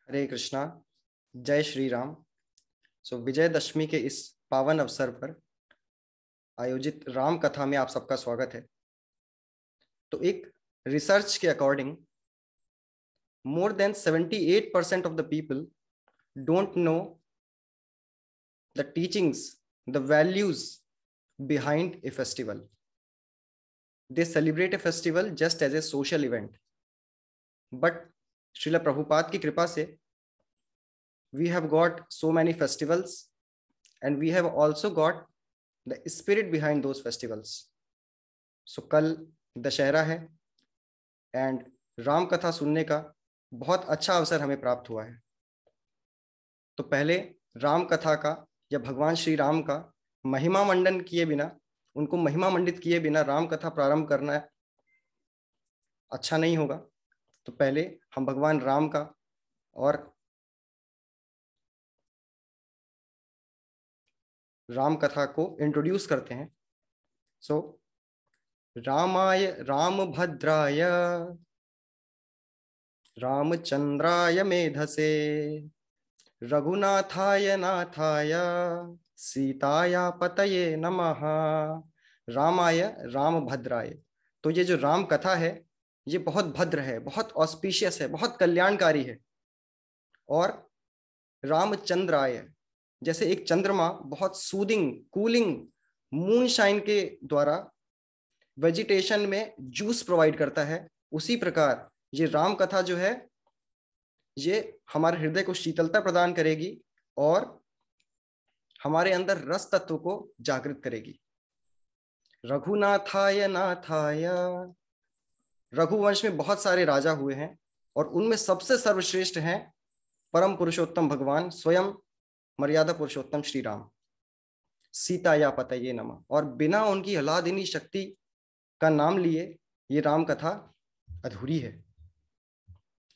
हरे कृष्णा। जय श्री राम। विजयदशमी के इस पावन अवसर पर आयोजित राम कथा में आप सबका स्वागत है। तो एक रिसर्च के according more than 78% of the people don't know the teachings, the values behind a festival. They celebrate a festival just as a social event. But Srila Prabhupada की कृपा से we have got so many festivals and we have also got the spirit behind those festivals. So कल दशहरा है and Ram कथा सुनने का बहुत अच्छा अवसर हमें प्राप्त हुआ है। तो पहले राम कथा का या भगवान श्री राम का महिमा मंडन किए बिना, उनको महिमा मंडित किए बिना राम कथा प्रारंभ करना अच्छा नहीं होगा। तो पहले हम भगवान राम का और राम कथा को इंट्रोड्यूस करते हैं। रामाय रामभद्राय रामचंद्राय मेधसे रघुनाथाय नाथाय सीताया पतये नमः। रामाय रामभद्राय। तो ये जो राम कथा है ये बहुत भद्र है, बहुत ऑस्पिशियस है, बहुत कल्याणकारी है। और रामचंद्राय, जैसे एक चंद्रमा बहुत सूदिंग कूलिंग मूनशाइन के द्वारा वेजिटेशन में जूस प्रोवाइड करता है, उसी प्रकार ये राम कथा जो है ये हमारे हृदय को शीतलता प्रदान करेगी और हमारे अंदर रस तत्व को जागृत करेगी। रघुनाथाय नाथाय, रघुवंश में बहुत सारे राजा हुए हैं और उनमें सबसे सर्वश्रेष्ठ हैं परम पुरुषोत्तम भगवान स्वयं मर्यादा पुरुषोत्तम श्री राम। सीताया पतये नमः। और बिना उनकी अलादीनी शक्ति का नाम लिए ये राम कथा अधूरी है।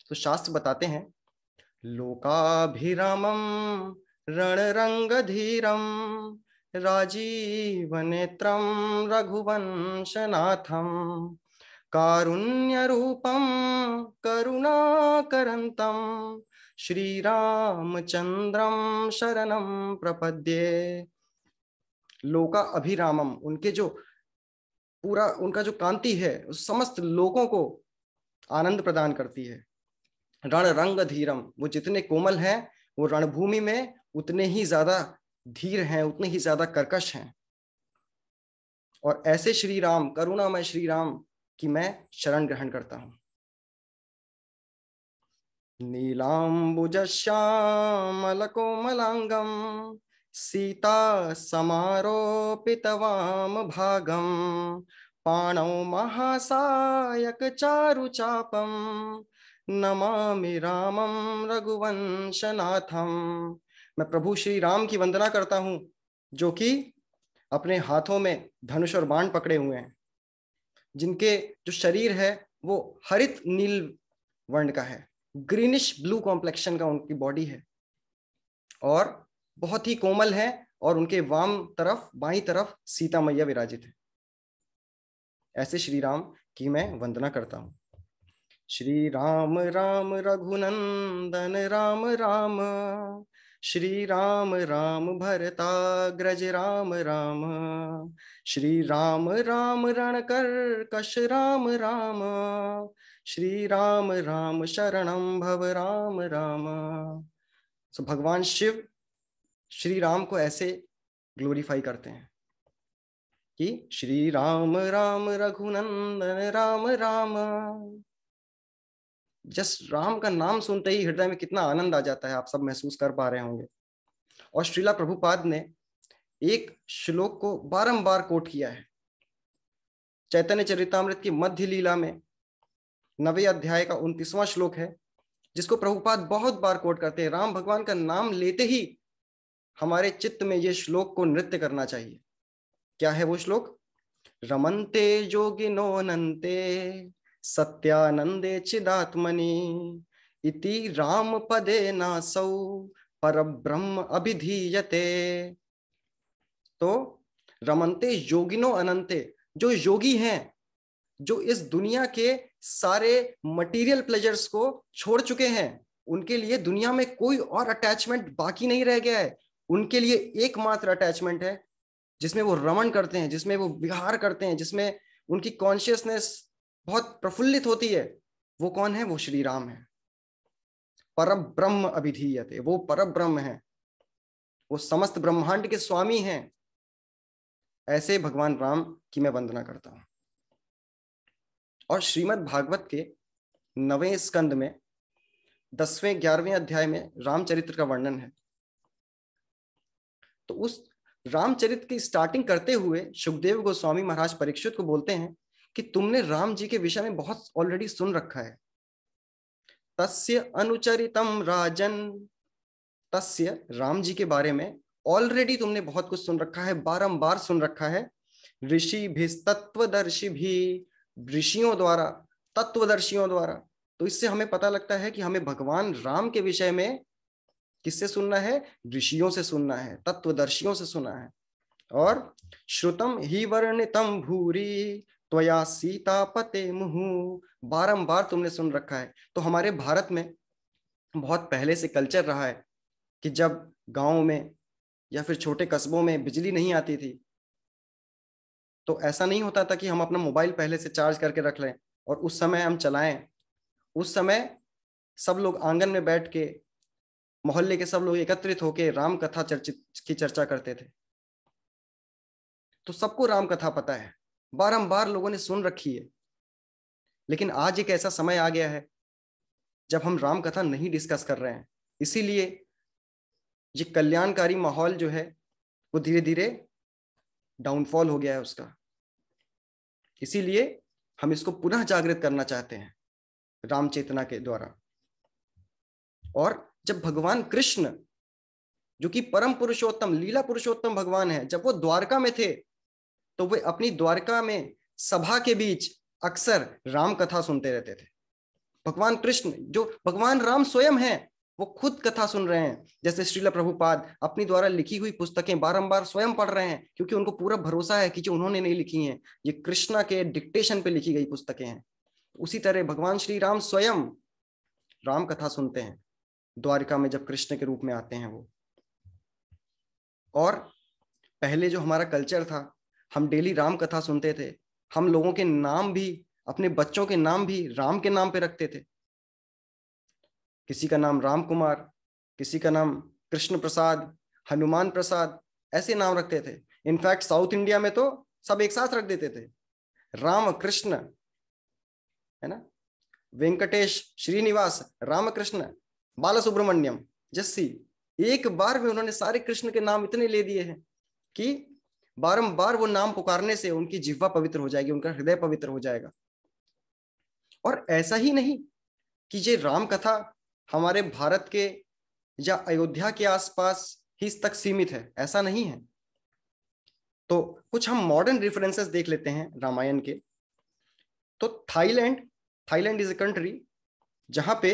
तो शास्त्र बताते हैं, लोकाभिरामं रणरंगधीरं राजीव नेत्रं रघुवंशनाथं कारुण्यरूपं करुणाकरन्तं श्रीरामचंद्रं शरणं प्रपद्ये। लोका अभिरामम, उनके जो पूरा उनका जो कांति है उस समस्त लोगों को आनंद प्रदान करती है। रण रंग धीरम, वो जितने कोमल हैं वो रणभूमि में उतने ही ज्यादा धीर हैं, उतने ही ज्यादा कर्कश हैं। और ऐसे श्री राम, करुणामय श्री राम की मैं शरण ग्रहण करता हूं। नीलांबुज श्यामल कोमलांगम सीता समारोपित वाम भागम पाणौ महासायक चारु चापम नमामि रामं रघुवंशनाथम। मैं प्रभु श्री राम की वंदना करता हूं जो कि अपने हाथों में धनुष और बाण पकड़े हुए हैं, जिनके जो शरीर है वो हरित नील वर्ण का है, ग्रीनिश ब्लू कॉम्प्लेक्शन का उनकी बॉडी है और बहुत ही कोमल है। और उनके वाम तरफ बाईं तरफ सीता मैया विराजित है। ऐसे श्री राम की मैं वंदना करता हूं। श्री राम राम रघुनंदन राम राम श्री राम राम भरताग्रज राम राम श्री राम राम रणकर्कश राम राम श्री राम राम शरणं भव राम राम। सो भगवान शिव श्री राम को ऐसे ग्लोरीफाई करते हैं कि श्री राम राम रघुनंदन राम राम। जस्ट राम का नाम सुनते ही हृदय में कितना आनंद आ जाता है, आप सब महसूस कर पा रहे होंगे। और श्रीला प्रभुपाद ने एक श्लोक को बारंबार कोट किया है चैतन्य चरितामृत की मध्य लीला में 9वें अध्याय का 29वां श्लोक है, जिसको प्रभुपाद बहुत बार कोट करते हैं। राम भगवान का नाम लेते ही हमारे चित्त में ये श्लोक को नृत्य करना चाहिए। क्या है वो श्लोक? रमन्ते योगिनो अनन्ते सत्यानंदे चिदात्मनि इति राम पदे नासौ परब्रह्म अभिधीयते। तो रमन्ते योगिनो अनन्ते, जो योगी हैं, जो इस दुनिया के सारे मटेरियल प्लेजर्स को छोड़ चुके हैं, उनके लिए दुनिया में कोई और अटैचमेंट बाकी नहीं रह गया है। उनके लिए एकमात्र अटैचमेंट है जिसमें वो रमण करते हैं, जिसमें वो विहार करते हैं, जिसमें उनकी कॉन्शियसनेस बहुत प्रफुल्लित होती है। वो कौन है? वो श्री राम है। पर ब्रह्म अभिधीयते, वो पर ब्रह्म है, वो समस्त ब्रह्मांड के स्वामी हैं। ऐसे भगवान राम की मैं वंदना करता हूं। और श्रीमद् भागवत के 9वें स्कंद में 10वें 11वें अध्याय में रामचरित्र का वर्णन है। तो उस रामचरित्र की स्टार्टिंग करते हुए सुखदेव गोस्वामी महाराज परीक्षित को बोलते हैं कि तुमने राम जी के विषय में बहुत ऑलरेडी सुन रखा है। तस्य अनुचरितम राजन, तस्य राम जी के बारे में ऑलरेडी तुमने बहुत कुछ सुन रखा है, बारंबार सुन रखा है। ऋषि भी, तत्वदर्शी भी, ऋषियों द्वारा, तत्वदर्शियों द्वारा। तो इससे हमें पता लगता है कि हमें भगवान राम के विषय में किससे सुनना है? ऋषियों से सुनना है, तत्वदर्शियों से सुना है। और श्रुतम ही वर्णितम भूरी त्वया सीतापते मुहु, बारंबार तुमने सुन रखा है। तो हमारे भारत में बहुत पहले से कल्चर रहा है कि जब गांव में या फिर छोटे कस्बों में बिजली नहीं आती थी तो ऐसा नहीं होता था कि हम अपना मोबाइल पहले से चार्ज करके रख लें और उस समय हम चलाएं। उस समय सब लोग आंगन में बैठ के, मोहल्ले के सब लोग एकत्रित होकर राम कथा की चर्चा करते थे। तो सबको राम कथा पता है, बारंबार लोगों ने सुन रखी है। लेकिन आज एक ऐसा समय आ गया है जब हम राम कथा नहीं डिस्कस कर रहे हैं। इसीलिए ये कल्याणकारी माहौल जो है वो धीरे धीरे डाउनफॉल हो गया है उसका। इसीलिए हम इसको पुनः जागृत करना चाहते हैं राम चेतना के द्वारा। और जब भगवान कृष्ण, जो कि परम पुरुषोत्तम, लीला पुरुषोत्तम भगवान है, जब वो द्वारका में थे तो वे अपनी द्वारका में सभा के बीच अक्सर राम कथा सुनते रहते थे। भगवान कृष्ण, जो भगवान राम स्वयं हैं, वो खुद कथा सुन रहे हैं। जैसे श्रील प्रभुपाद अपनी द्वारा लिखी हुई पुस्तकें बारंबार स्वयं पढ़ रहे हैं, क्योंकि उनको पूरा भरोसा है कि जो उन्होंने नहीं लिखी हैं, ये कृष्णा के डिक्टेशन पे लिखी गई पुस्तकें हैं। उसी तरह भगवान श्री राम स्वयं राम कथा सुनते हैं द्वारिका में जब कृष्ण के रूप में आते हैं वो। और पहले जो हमारा कल्चर था, हम डेली राम कथा सुनते थे। हम लोगों के नाम भी, अपने बच्चों के नाम भी राम के नाम पे रखते थे। किसी का नाम राम कुमार, किसी का नाम कृष्ण प्रसाद, हनुमान प्रसाद, ऐसे नाम रखते थे। इनफैक्ट साउथ इंडिया में तो सब एक साथ रख देते थे, राम कृष्ण, है ना, वेंकटेश, श्रीनिवास, रामकृष्ण, बालसुब्रमण्यम, जस्सी। एक बार में उन्होंने सारे कृष्ण के नाम इतने ले दिए हैं कि बारंबार वो नाम पुकारने से उनकी जिह्वा पवित्र हो जाएगी, उनका हृदय पवित्र हो जाएगा। और ऐसा ही नहीं कि ये राम कथा हमारे भारत के या अयोध्या के आसपास ही तक सीमित है, ऐसा नहीं है। तो कुछ हम मॉडर्न रेफरेंसेस देख लेते हैं रामायण के। तो थाईलैंड इज ए कंट्री जहां पे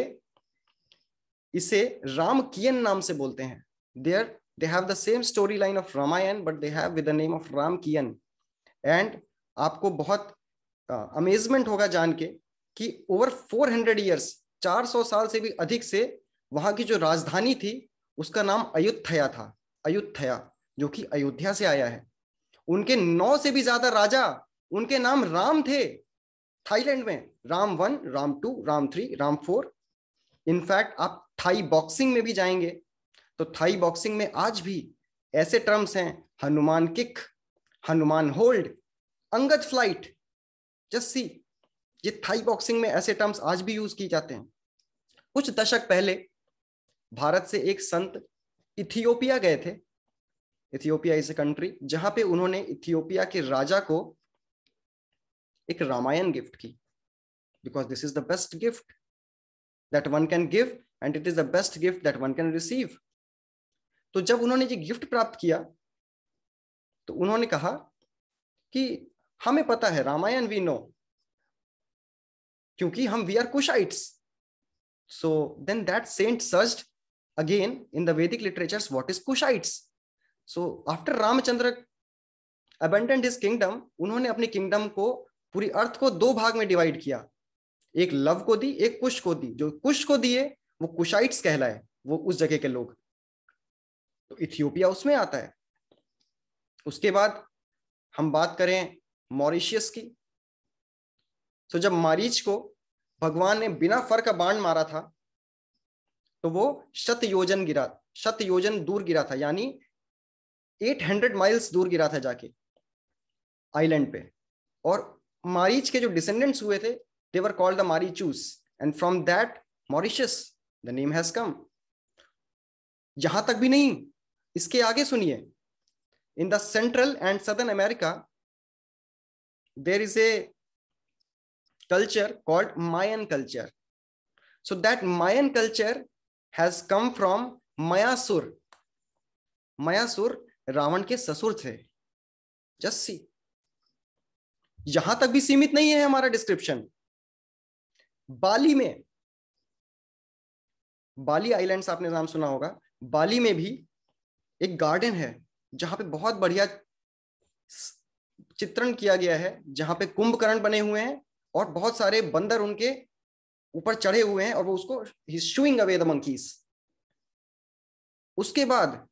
इसे राम कियन नाम से बोलते हैं। There they have the same storyline of Ramayan but they have with the name of Ram Kiyan। and आपको बहुत अमेजमेंट होगा जान के कि ओवर 400 years, 400 साल से भी अधिक से वहां की जो राजधानी थी उसका नाम अयुत्थया था। अयुत्थया, जो कि अयोध्या से आया है। उनके 9 से भी ज्यादा राजा, उनके नाम राम थे थाईलैंड में। राम 1, राम 2, राम 3, राम 4। इनफैक्ट आप थाई बॉक्सिंग में भी जाएंगे तो थाई बॉक्सिंग में आज भी ऐसे टर्म्स हैं, Hanuman kick, Hanuman hold, Angad flight, Jassi. ये थाई बॉक्सिंग में ऐसे टर्म्स आज भी यूज किए जाते हैं। कुछ दशक पहले भारत से एक संत इथियोपिया गए थे। इथियोपिया इज ए कंट्री जहां पे उन्होंने इथियोपिया के राजा को एक रामायण गिफ्ट की, because this is the best gift that one can give and it is the best gift that one can receive. तो जब उन्होंने ये गिफ्ट प्राप्त किया तो उन्होंने कहा कि हमें पता है रामायण, वी नो, क्योंकि हम we are Cushites. So then that saint searched again in the Vedic literatures what is Cushites. So after Ramchandra abandoned his kingdom, उन्होंने अपनी किंगडम को, पूरी अर्थ को 2 भाग में डिवाइड किया। एक लव को दी, एक कुश को दी। जो कुश को दिए वो कुशाइट्स कहलाए, वो उस जगह के लोग। तो इथियोपिया उसमें आता है। उसके बाद हम बात करें मॉरिशियस की, तो जब मारीच को भगवान ने बिना फर का बाण मारा था तो वो 7 योजन दूर गिरा था, यानी 800 माइल्स दूर गिरा था जाके आइलैंड पे। और मारीच के जो डिसेंडेंट्स हुए थे, they were called the Marichus, and from that Mauritius the name has come. यहां तक भी नहीं, इसके आगे सुनिए। In the central and southern America there is a culture called Mayan culture. So that Mayan culture has come from Mayasur. Mayasur Ravana के ससुर थे। Just see. यहां तक भी सीमित नहीं है हमारा डिस्क्रिप्शन। बाली में, बाली आइलैंड्स आपने नाम सुना होगा, बाली में भी एक गार्डन है जहां पे बहुत बढ़िया चित्रण किया गया है, जहां पे कुंभकर्ण बने हुए हैं और बहुत सारे बंदर उनके ऊपर चढ़े हुए हैं और वो उसको शूइंग अवे द मंकीज। उसके बाद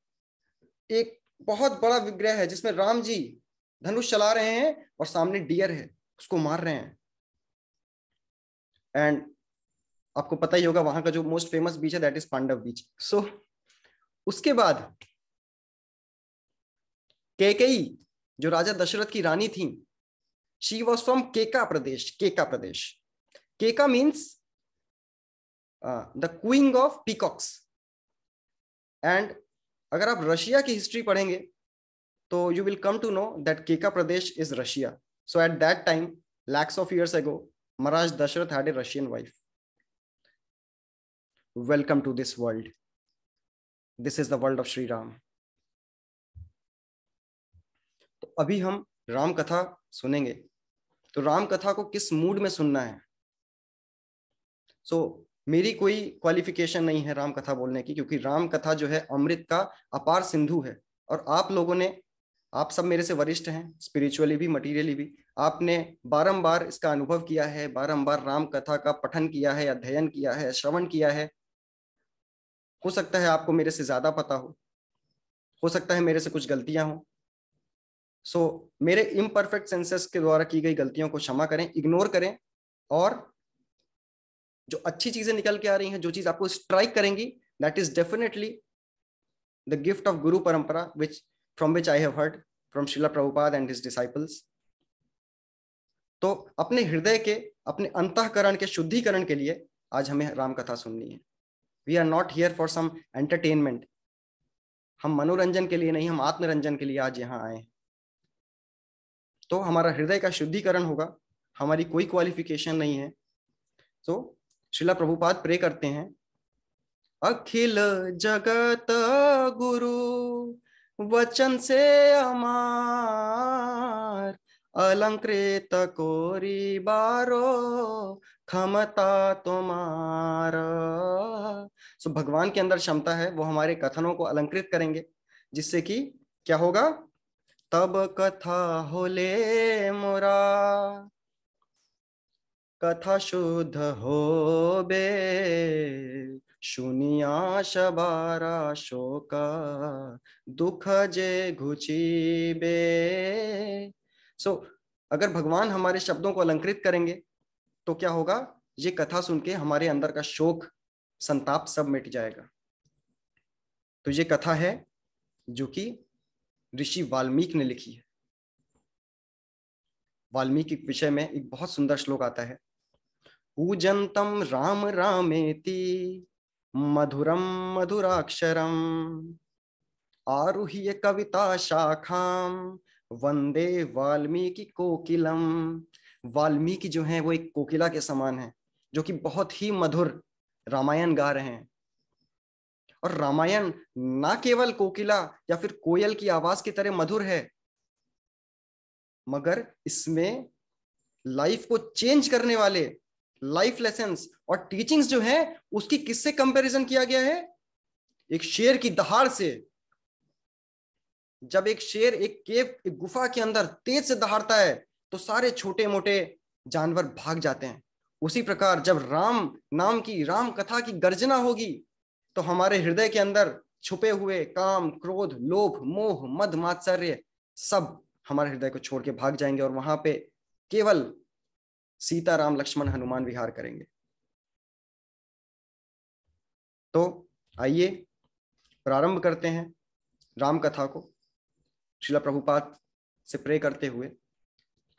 एक बहुत बड़ा विग्रह है जिसमें राम जी धनुष चला रहे हैं और सामने डियर है, उसको मार रहे हैं। एंड आपको पता ही होगा वहां का जो मोस्ट फेमस बीच है, दैट इज पांडव बीच। सो उसके बाद कैकेयी, जो राजा दशरथ की रानी थी, शी वॉज फ्रॉम केका Pradesh. Keka Pradesh, Keka means the queen of peacocks. And अगर आप रशिया की हिस्ट्री पढ़ेंगे तो you will come to know that Keka Pradesh is Russia. So at that time, lakhs of years ago, Maharaj Dashrath had a Russian wife. Welcome to this world. This is the world of Shri Ram. तो अभी हम राम कथा सुनेंगे। तो राम कथा को किस mood में सुनना है? मेरी कोई क्वालिफिकेशन नहीं है राम कथा बोलने की, क्योंकि राम कथा जो है अमृत का अपार सिंधु है। और आप लोगों ने, आप सब मेरे से वरिष्ठ हैं, स्पिरिचुअली भी, मटीरियली भी। आपने बारंबार इसका अनुभव किया है, बारंबार राम कथा का पठन किया है, अध्ययन किया है, श्रवण किया है। हो सकता है आपको मेरे से ज्यादा पता हो सकता है मेरे से कुछ गलतियां हो। मेरे इम्परफेक्ट सेंसेस के द्वारा की गई गलतियों को क्षमा करें, इग्नोर करें, और जो अच्छी चीजें निकल के आ रही हैं, जो चीज आपको स्ट्राइक करेंगी, that is definitely the gift of गुरु परंपरा, from which I have heard from Srila Prabhupada and his disciples. तो अपने हृदय के, अपने अंतःकरण के शुद्धिकरण के लिए आज हमें राम कथा सुननी है। We are not here for some entertainment. हम मनोरंजन के लिए नहीं, हम आत्मरंजन के लिए आज यहाँ आए। तो हमारा हृदय का शुद्धिकरण होगा, हमारी कोई क्वालिफिकेशन नहीं है। तो श्रीला प्रभुपाद प्रे करते हैं, अखिल जगत गुरु वचन से अमार, अलंकृत कोरी बारो क्षमता तुम्हारा। भगवान के अंदर क्षमता है, वो हमारे कथनों को अलंकृत करेंगे, जिससे कि क्या होगा? तब कथा होले मोरा, कथा शुद्ध हो बे, शुनिया शबारा शोका दुख जे घुची बे। अगर भगवान हमारे शब्दों को अलंकृत करेंगे तो क्या होगा? ये कथा सुन के हमारे अंदर का शोक, संताप सब मिट जाएगा। तो ये कथा है जो कि ऋषि वाल्मीकि ने लिखी है। वाल्मीकि के विषय में एक बहुत सुंदर श्लोक आता है, पूजंतम राम रामेति मधुरम मधुराक्षरम, आरुह्य कविता शाखाम वंदे वाल्मीकि कोकिलम। वाल्मीकि जो है वो एक कोकिला के समान है, जो कि बहुत ही मधुर रामायण गा रहे हैं। और रामायण ना केवल कोकिला या फिर कोयल की आवाज की तरह मधुर है, मगर इसमें लाइफ को चेंज करने वाले लाइफ लेसन्स और टीचिंग्स जो है, उसकी किससे कंपैरिजन किया गया है? एक शेर की दहाड़ से। जब एक शेर एक केव, एक गुफा के अंदर तेज से दहाड़ता है तो सारे छोटे मोटे जानवर भाग जाते हैं, उसी प्रकार जब राम नाम की, राम कथा की गर्जना होगी, तो हमारे हृदय के अंदर छुपे हुए काम, क्रोध, लोभ, मोह, मद, मात्सर्य सब हमारे हृदय को छोड़ के भाग जाएंगे और वहां पे केवल सीता, राम, लक्ष्मण, हनुमान विहार करेंगे। तो आइए प्रारंभ करते हैं राम कथा को, श्रील प्रभुपाद से प्रे करते हुए।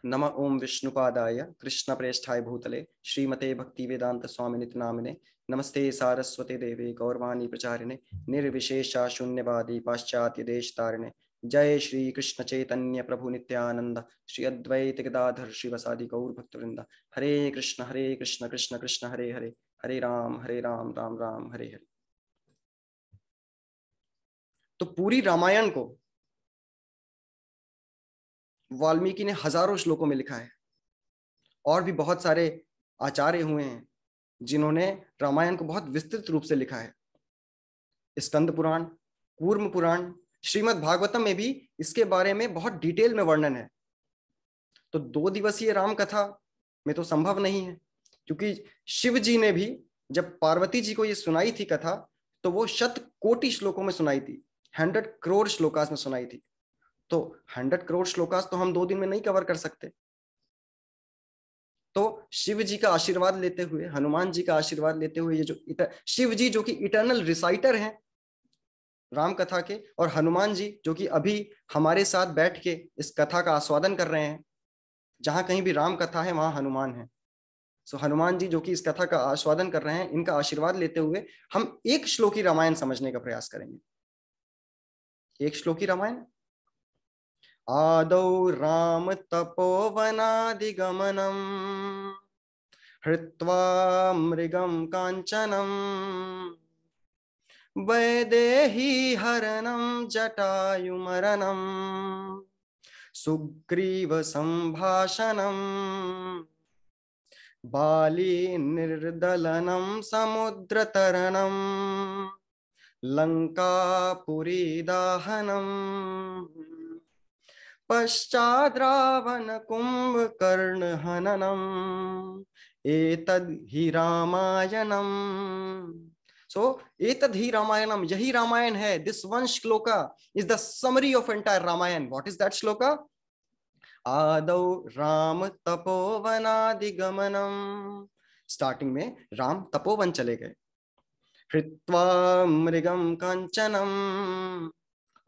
नमः ओम विष्णुपादाय कृष्ण प्रेष्ठाय भूतले श्रीमते भक्ति वेदांत स्वामी नित नामिने नमस्ते सारस्वते देवे गौरवाणी प्रचारिणे निर्विशेषा शून्यवादी पाश्चात्य देश तारिणे जय श्री कृष्ण चैतन्य प्रभु नित्यानंद श्री अद्वैत गदाधर शिवसादि गौर भक्तवृंद। हरे कृष्ण कृष्ण कृष्ण हरे हरे, हरे राम राम राम हरे हरे। तो पूरी रामायण को वाल्मीकि ने हजारों श्लोकों में लिखा है, और भी बहुत सारे आचार्य हुए हैं जिन्होंने रामायण को बहुत विस्तृत रूप से लिखा है। स्कंद पुराण, कूर्म पुराण, श्रीमद् भागवतम में भी इसके बारे में बहुत डिटेल में वर्णन है। तो 2 दिवसीय राम कथा में तो संभव नहीं है, क्योंकि शिव जी ने भी जब पार्वती जी को ये सुनाई थी कथा, तो वो 100 कोटि श्लोकों में सुनाई थी, 100 करोड़ श्लोकास में सुनाई थी। तो 100 करोड़ श्लोकास तो हम 2 दिन में नहीं कवर कर सकते। तो शिव जी का आशीर्वाद लेते हुए, हनुमान जी का आशीर्वाद लेते हुए, ये जो शिव जी जो कि इटर्नल रिसाइटर हैं राम कथा के, और हनुमान जी जो कि अभी हमारे साथ बैठ के इस कथा का आस्वादन कर रहे हैं, जहां कहीं भी राम कथा है वहां हनुमान है। सो हनुमान जी जो कि इस कथा का आस्वादन कर रहे हैं, इनका आशीर्वाद लेते हुए हम एक श्लोकी रामायण समझने का प्रयास करेंगे। एक श्लोकी रामायण। आदौ राम तपोवनादिगमनम् हृत्वा मृगं काञ्चनम् वैदेही हरणं जटायुमरणं सुग्रीव संभाषणं बाली निर्दलनं समुद्रतरणं लंकापुरी दाहनम् पश्चाद्रावण कुंभकर्ण हननम् एतद् हि रामायणम्। सो एतद् हि रामायणम, यही रामायण है। This one shloka is the summary of entire Ramayana. What is that shloka? आदौ राम तपोवनादिगमनम, स्टार्टिंग में राम तपोवन चले गए। हृत्वा मृगम कांचनम,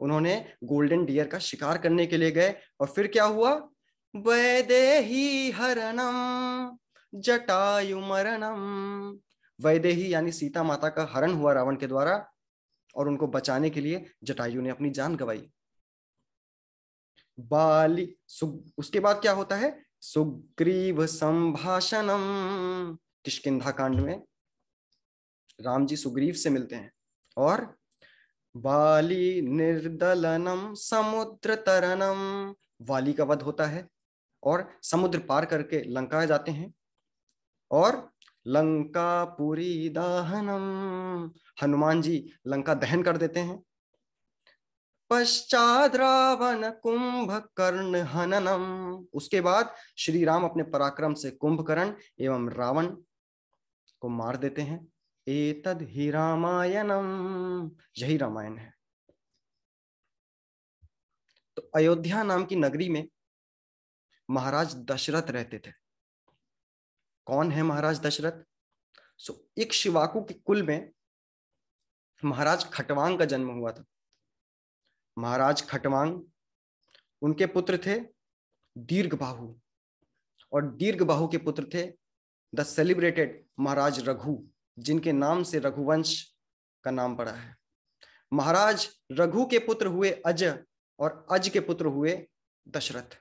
उन्होंने गोल्डन डियर का शिकार करने के लिए गए। और फिर क्या हुआ? वैदेही हरणम जटायु मरणम, वैदेही यानी सीता माता का हरण हुआ रावण के द्वारा, और उनको बचाने के लिए जटायु ने अपनी जान गंवाई। बाली, उसके बाद क्या होता है? सुग्रीव संभाषणम, किष्किंधा कांड में राम जी सुग्रीव से मिलते हैं। और बाली निर्दलनम समुद्र तरनम, वाली का वध होता है और समुद्र पार करके लंका जाते हैं। और लंकापुरी दाहनम, हनुमान जी लंका दहन कर देते हैं। पश्चात रावण कुंभकर्ण हननम, उसके बाद श्री राम अपने पराक्रम से कुंभकर्ण एवं रावण को मार देते हैं। एतद् हि रामायणम, यही रामायण है। तो अयोध्या नाम की नगरी में महाराज दशरथ रहते थे। कौन है महाराज दशरथ? इक्ष्वाकु के कुल में महाराज खटवांग का जन्म हुआ था। महाराज खटवांग, उनके पुत्र थे दीर्घबाहु, और दीर्घबाहु के पुत्र थे द सेलिब्रेटेड महाराज रघु, जिनके नाम से रघुवंश का नाम पड़ा है। महाराज रघु के पुत्र हुए अज, और अज के पुत्र हुए दशरथ।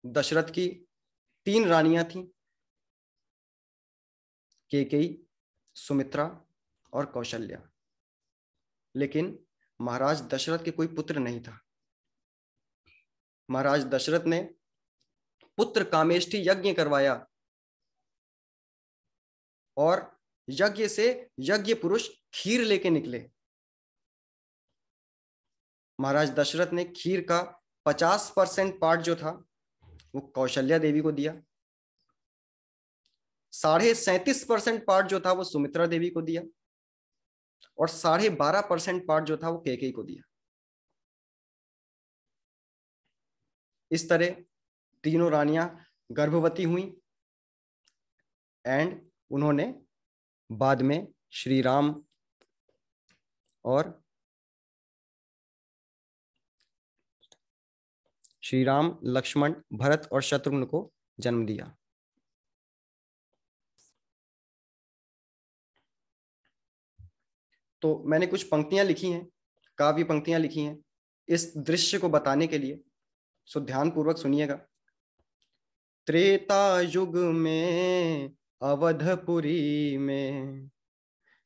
दशरथ की 3 रानियां थीं, केकई, सुमित्रा और कौशल्या। लेकिन महाराज दशरथ के कोई पुत्र नहीं था। महाराज दशरथ ने पुत्र कामेष्टि यज्ञ करवाया, और यज्ञ से यज्ञ पुरुष खीर लेके निकले। महाराज दशरथ ने खीर का 50% पार्ट जो था वो कौशल्या देवी को दिया, 37.5% पार्ट जो था वो सुमित्रा देवी को दिया और 12.5% पार्ट जो था वो कैकेयी को दिया। इस तरह तीनों रानियां गर्भवती हुई एंड उन्होंने बाद में श्री राम लक्ष्मण भरत और शत्रुघ्न को जन्म दिया। तो मैंने कुछ पंक्तियां लिखी हैं, काव्य पंक्तियां लिखी हैं इस दृश्य को बताने के लिए, सो ध्यान पूर्वक सुनिएगा। त्रेता युग में अवधपुरी में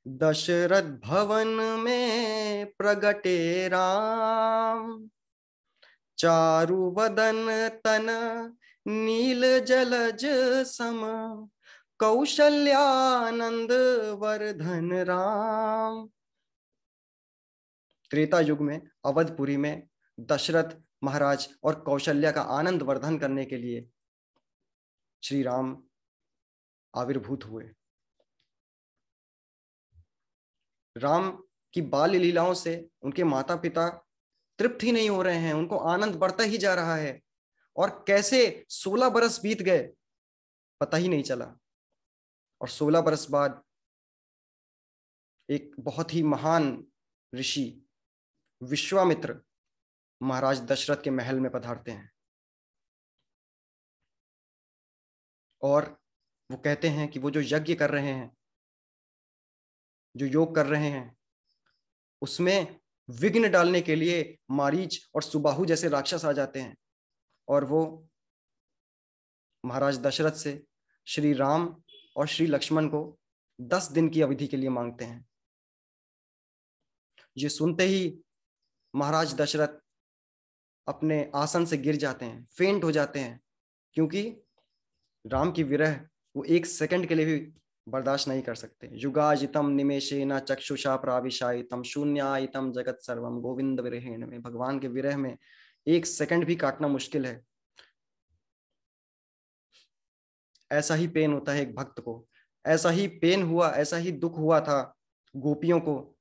दशरथ भवन में प्रगटे राम, चारु वदन तन नील जलज सम, कौशल्यानंद वर्धन राम। त्रेता युग में अवधपुरी में दशरथ महाराज और कौशल्या का आनंद वर्धन करने के लिए श्री राम आविर्भूत हुए। राम की बाल्य लीलाओं से उनके माता पिता तृप्त ही नहीं हो रहे हैं, उनको आनंद बढ़ता ही जा रहा है और कैसे 16 बरस बीत गए पता ही नहीं चला। और 16 बरस बाद एक बहुत ही महान ऋषि विश्वामित्र महाराज दशरथ के महल में पधारते हैं और वो कहते हैं कि वो जो यज्ञ कर रहे हैं, जो योग कर रहे हैं, उसमें विघ्न डालने के लिए मारीच और सुबाहु जैसे राक्षस आ जाते हैं और वो महाराज दशरथ से श्री राम और श्री लक्ष्मण को 10 दिन की अवधि के लिए मांगते हैं। ये सुनते ही महाराज दशरथ अपने आसन से गिर जाते हैं, फेंट हो जाते हैं, क्योंकि राम की विरह वो 1 सेकंड के लिए भी बर्दाश्त नहीं कर सकते। युगाजितम निमेषेन चक्षुषा प्राविशायितम शून्यायितम जगत सर्वम गोविंद विरहेण में, भगवान के विरह में 1 सेकंड भी काटना मुश्किल है। ऐसा ही पेन होता है एक भक्त को, ऐसा ही पेन हुआ, ऐसा ही दुख हुआ था गोपियों को,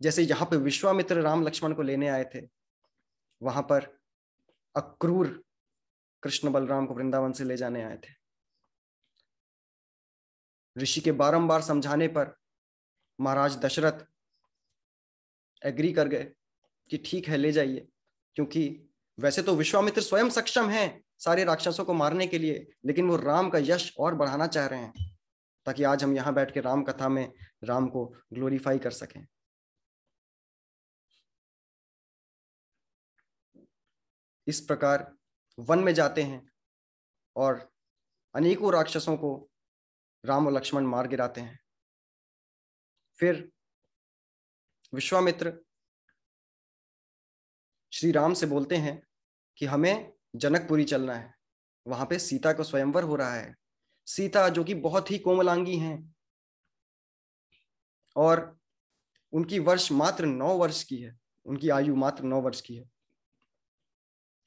जैसे यहाँ पे विश्वामित्र राम लक्ष्मण को लेने आए थे, वहां पर अक्रूर कृष्ण बलराम को वृंदावन से ले जाने आए थे। ऋषि के बारंबार समझाने पर महाराज दशरथ एग्री कर गए कि ठीक है ले जाइए, क्योंकि वैसे तो विश्वामित्र स्वयं सक्षम हैं सारे राक्षसों को मारने के लिए, लेकिन वो राम का यश और बढ़ाना चाह रहे हैं ताकि आज हम यहां बैठ के राम कथा में राम को ग्लोरीफाई कर सकें। इस प्रकार वन में जाते हैं और अनेकों राक्षसों को राम और लक्ष्मण मार गिराते हैं। फिर विश्वामित्र श्री राम से बोलते हैं कि हमें जनकपुरी चलना है, वहां पे सीता को स्वयंवर हो रहा है। सीता जो कि बहुत ही कोमलांगी हैं और उनकी वर्ष मात्र 9 वर्ष की है, उनकी आयु मात्र 9 वर्ष की है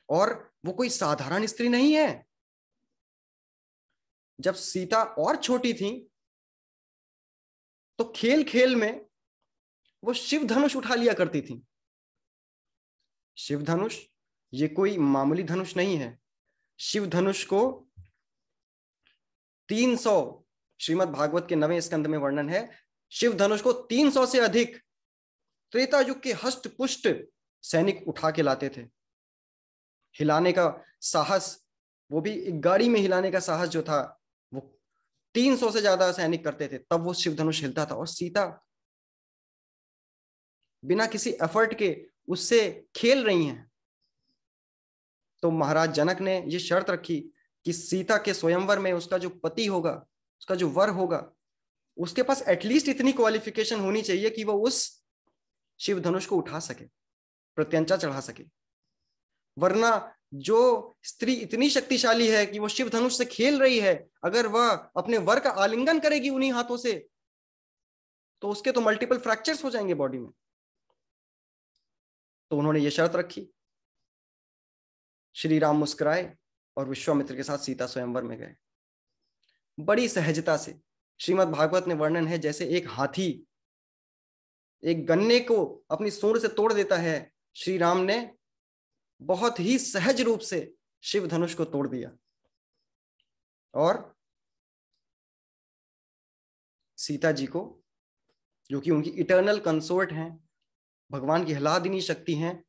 और वो कोई साधारण स्त्री नहीं है। जब सीता और छोटी थी तो खेल खेल में वो शिव धनुष उठा लिया करती थी। शिव धनुष ये कोई मामूली धनुष नहीं है। शिव धनुष को 300, श्रीमद् भागवत के 9वें स्कंद में वर्णन है, शिव धनुष को 300 से अधिक त्रेता युग के हष्ट पुष्ट सैनिक उठा के लाते थे। हिलाने का साहस, वो भी एक गाड़ी में हिलाने का साहस जो था वो 300 से ज्यादा सैनिक करते थे, तब वो शिव धनुष हिलता था। और सीता बिना किसी एफर्ट के उससे खेल रही हैं। तो महाराज जनक ने ये शर्त रखी कि सीता के स्वयंवर में उसका जो पति होगा, उसका जो वर होगा, उसके पास एटलीस्ट इतनी क्वालिफिकेशन होनी चाहिए कि वो उस शिव धनुष को उठा सके, प्रत्यंचा चढ़ा सके। वरना जो स्त्री इतनी शक्तिशाली है कि वो शिव धनुष से खेल रही है, अगर वह अपने वर का आलिंगन करेगी उन्हीं हाथों से तो उसके तो मल्टीपल फ्रैक्चर्स हो जाएंगे बॉडी में। तो उन्होंने ये शर्त रखी। श्री राम मुस्कुराए और विश्वामित्र के साथ सीता स्वयंवर में गए। बड़ी सहजता से। श्रीमद् भागवत में वर्णन है जैसे एक हाथी एक गन्ने को अपनी सूंड से तोड़ देता है, श्री राम ने बहुत ही सहज रूप से शिव धनुष को तोड़ दिया और सीता जी को, जो कि उनकी इटर्नल कंसोर्ट हैं, भगवान की आह्लादिनी शक्ति हैं,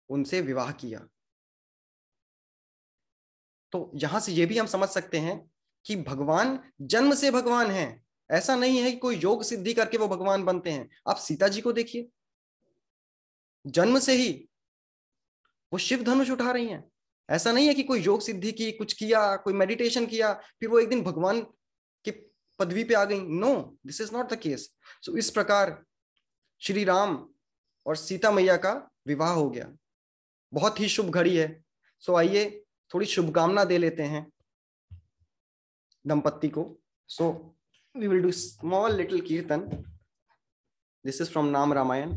उनसे विवाह किया। तो यहां से यह भी हम समझ सकते हैं कि भगवान जन्म से भगवान हैं। ऐसा नहीं है कि कोई योग सिद्धि करके वो भगवान बनते हैं। आप सीता जी को देखिए, जन्म से ही वो शिव धनुष उठा रही हैं। ऐसा नहीं है कि कोई योग सिद्धि की, कुछ किया, कोई मेडिटेशन किया, फिर वो एक दिन भगवान की पदवी पे आ गई। No, this is not the case. So इस प्रकार श्री राम और सीता मैया का विवाह हो गया। बहुत ही शुभ घड़ी है। सो आइए थोड़ी शुभकामना दे लेते हैं दंपत्ति को। So we will do small little kirtan. This is from Nama Ramayana.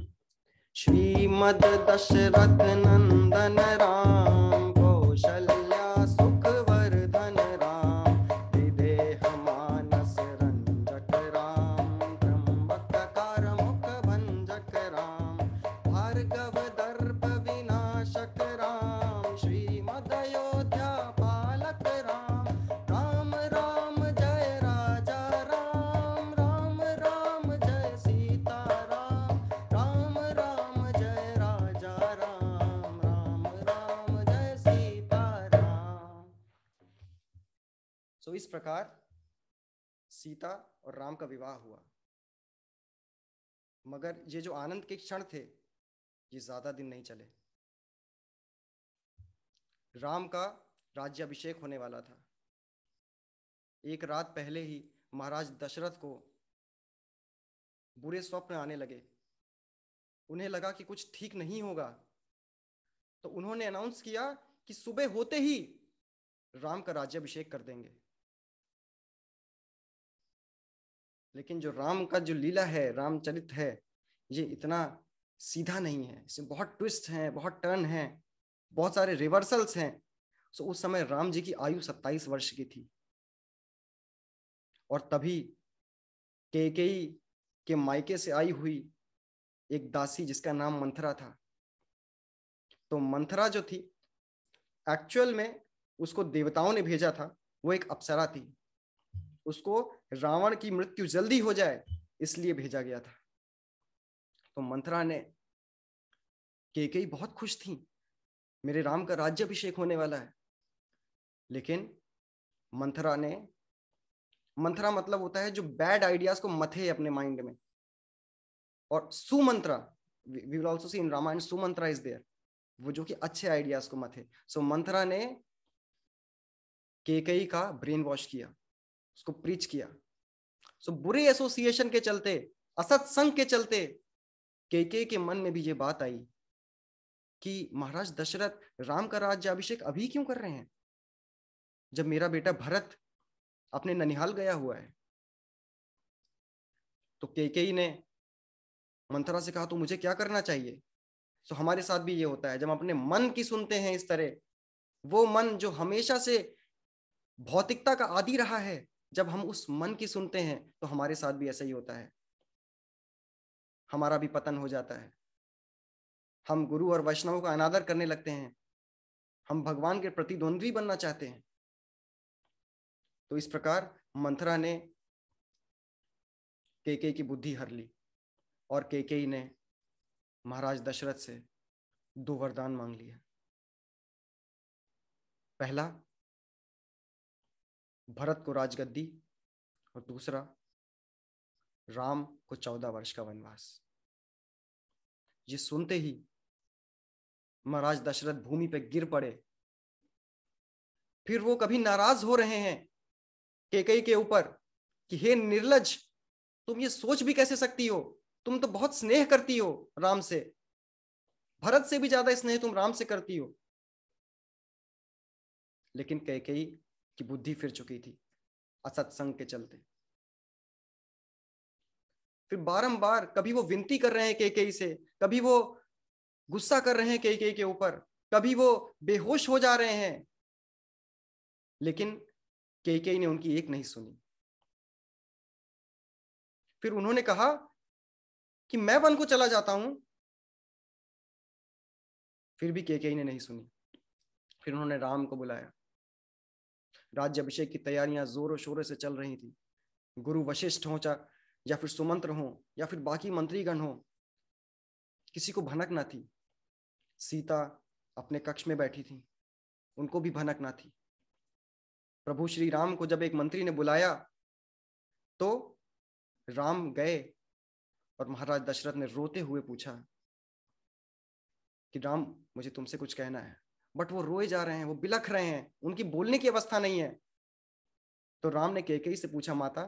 Shrimad Dasharath नंदन राम कौशल्या सुखवर्धन राम विदेह मानस रंजक राम त्र्यंबककार मुख भंजक राम भार्गव दर्प विनाशक राम श्रीमद् अयोध्या पालक राम राम राम जय राजा राम राम राम जय सीता राम राम राम जय राजा राम राम राम जय सीता राम। सो इस प्रकार सीता और राम का विवाह हुआ। मगर ये जो आनंद के क्षण थे ये ज्यादा दिन नहीं चले। राम का राज्याभिषेक होने वाला था। एक रात पहले ही महाराज दशरथ को बुरे स्वप्न आने लगे। उन्हें लगा कि कुछ ठीक नहीं होगा, तो उन्होंने अनाउंस किया कि सुबह होते ही राम का राज्याभिषेक कर देंगे। लेकिन जो राम का जो लीला है, रामचरित है, ये इतना सीधा नहीं है। इसमें बहुत ट्विस्ट हैं, बहुत टर्न हैं, बहुत सारे रिवर्सल्स हैं। सो उस समय राम जी की आयु 27 वर्ष की थी और तभी कैकेयी के मायके से आई हुई एक दासी जिसका नाम मंथरा था। तो मंथरा जो थी, एक्चुअल में उसको देवताओं ने भेजा था। वो एक अप्सरा थी। उसको रावण की मृत्यु जल्दी हो जाए इसलिए भेजा गया था। तो मंथरा ने, कैकेयी बहुत खुश थी, मेरे राम का राज्याभिषेक होने वाला है। लेकिन मंथरा मतलब होता है जो बैड आइडियाज को मथे अपने माइंड में। और Sumantra, we will also see in Ramayana, Sumantra is there, वो जो कि अच्छे आइडियाज को मथे। सो मंथरा ने कैकेयी का ब्रेन वॉश किया, उसको प्रीच किया। सो बुरे एसोसिएशन के चलते, असत्संग के चलते कैकेयी के मन में भी ये बात आई कि महाराज दशरथ राम का राज्याभिषेक अभी क्यों कर रहे हैं जब मेरा बेटा भरत अपने ननिहाल गया हुआ है। तो कैकेयी ने मंथरा से कहा तो मुझे क्या करना चाहिए। सो हमारे साथ भी ये होता है, जब हम अपने मन की सुनते हैं इस तरह, वो मन जो हमेशा से भौतिकता का आदी रहा है, जब हम उस मन की सुनते हैं तो हमारे साथ भी ऐसा ही होता है, हमारा भी पतन हो जाता है। हम गुरु और वैष्णवों का अनादर करने लगते हैं, हम भगवान के प्रतिद्वंद्वी बनना चाहते हैं। तो इस प्रकार मंथरा ने कैकेयी की बुद्धि हर ली और कैकेयी ने महाराज दशरथ से 2 वरदान मांग लिया। पहला, भरत को राजगद्दी, और दूसरा, राम को 14 वर्ष का वनवास। ये सुनते ही महाराज दशरथ भूमि पे गिर पड़े। फिर वो कभी नाराज हो रहे हैं कैकेयी के ऊपर कि हे निर्लज, तुम ये सोच भी कैसे सकती हो, तुम तो बहुत स्नेह करती हो राम से, भरत से भी ज्यादा स्नेह तुम राम से करती हो। लेकिन कैकेयी की बुद्धि फिर चुकी थी असत्संग के चलते। फिर बारंबार कभी वो विनती कर रहे हैं कैकेयी से, कभी वो गुस्सा कर रहे हैं कैकेयी के ऊपर, कभी वो बेहोश हो जा रहे हैं। लेकिन कैकेयी ने उनकी एक नहीं सुनी। फिर उन्होंने कहा कि मैं वन को चला जाता हूं, फिर भी कैकेयी ने नहीं सुनी। फिर उन्होंने राम को बुलाया। राज्याभिषेक की तैयारियां जोरों शोरों से चल रही थी। गुरु वशिष्ठ हो या फिर सुमंत्र हो या फिर बाकी मंत्रीगण हो, किसी को भनक ना थी। सीता अपने कक्ष में बैठी थी, उनको भी भनक ना थी। प्रभु श्री राम को जब एक मंत्री ने बुलाया तो राम गए और महाराज दशरथ ने रोते हुए पूछा कि राम, मुझे तुमसे कुछ कहना है। बट वो रोए जा रहे हैं, वो बिलख रहे हैं, उनकी बोलने की अवस्था नहीं है। तो राम ने कैकेयी से पूछा, माता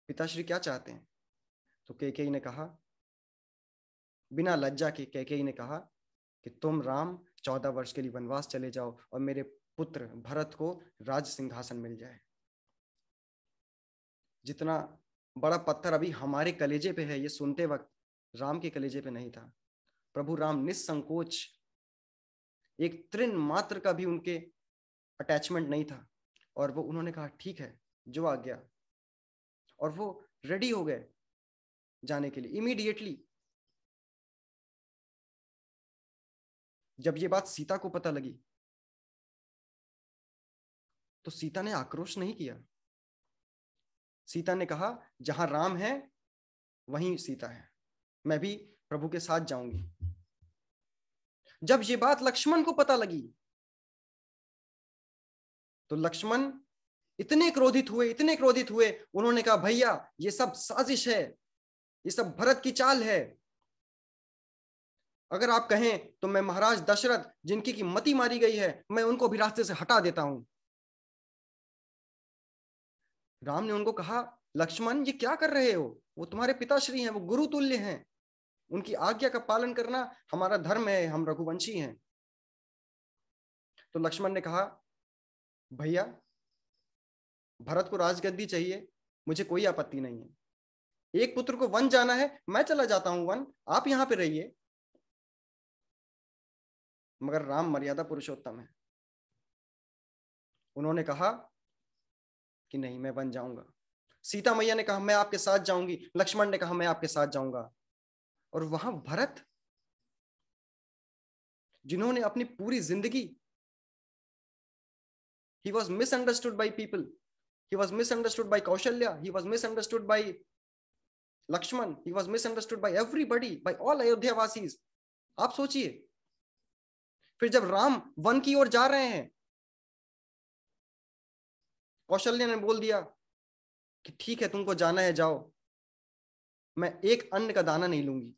पिताश्री क्या चाहते हैं? तो कैकेयी ने कहा, बिना लज्जा के कैकेयी ने कहा कि तुम राम 14 वर्ष के लिए वनवास चले जाओ और मेरे पुत्र भरत को राज सिंहासन मिल जाए। जितना बड़ा पत्थर अभी हमारे कलेजे पे है, ये सुनते वक्त राम के कलेजे पे नहीं था। प्रभु राम निसंकोच, एक तृण मात्र का भी उनके अटैचमेंट नहीं था, और वो उन्होंने कहा ठीक है, जो आज्ञा। और वो रेडी हो गए जाने के लिए इमीडिएटली। जब ये बात सीता को पता लगी तो सीता ने आक्रोश नहीं किया। सीता ने कहा, जहां राम है वहीं सीता है, मैं भी प्रभु के साथ जाऊंगी। जब ये बात लक्ष्मण को पता लगी तो लक्ष्मण इतने क्रोधित हुए, इतने क्रोधित हुए, उन्होंने कहा, भैया ये सब साजिश है, ये सब भरत की चाल है। अगर आप कहें तो मैं महाराज दशरथ, जिनकी की मति मारी गई है, मैं उनको भी रास्ते से हटा देता हूं। राम ने उनको कहा, लक्ष्मण ये क्या कर रहे हो? वो तुम्हारे पिताश्री हैं, वो गुरु तुल्य हैं, उनकी आज्ञा का पालन करना हमारा धर्म है, हम रघुवंशी हैं। तो लक्ष्मण ने कहा, भैया भरत को राजगद्दी चाहिए, मुझे कोई आपत्ति नहीं है। एक पुत्र को वन जाना है, मैं चला जाता हूं वन, आप यहां पे रहिए। मगर राम मर्यादा पुरुषोत्तम है, उन्होंने कहा कि नहीं, मैं वन जाऊंगा। सीता मैया ने कहा, मैं आपके साथ जाऊंगी। लक्ष्मण ने कहा, मैं आपके साथ जाऊंगा। और वहां भरत, जिन्होंने अपनी पूरी जिंदगी, he was misunderstood by people, he was misunderstood by Kaushalya, he was misunderstood by Lakshman, he was misunderstood by everybody, by all Ayodhya vasis। आप सोचिए, फिर जब राम वन की ओर जा रहे हैं, कौशल्या ने बोल दिया कि ठीक है, तुमको जाना है जाओ, मैं एक अन्न का दाना नहीं लूंगी।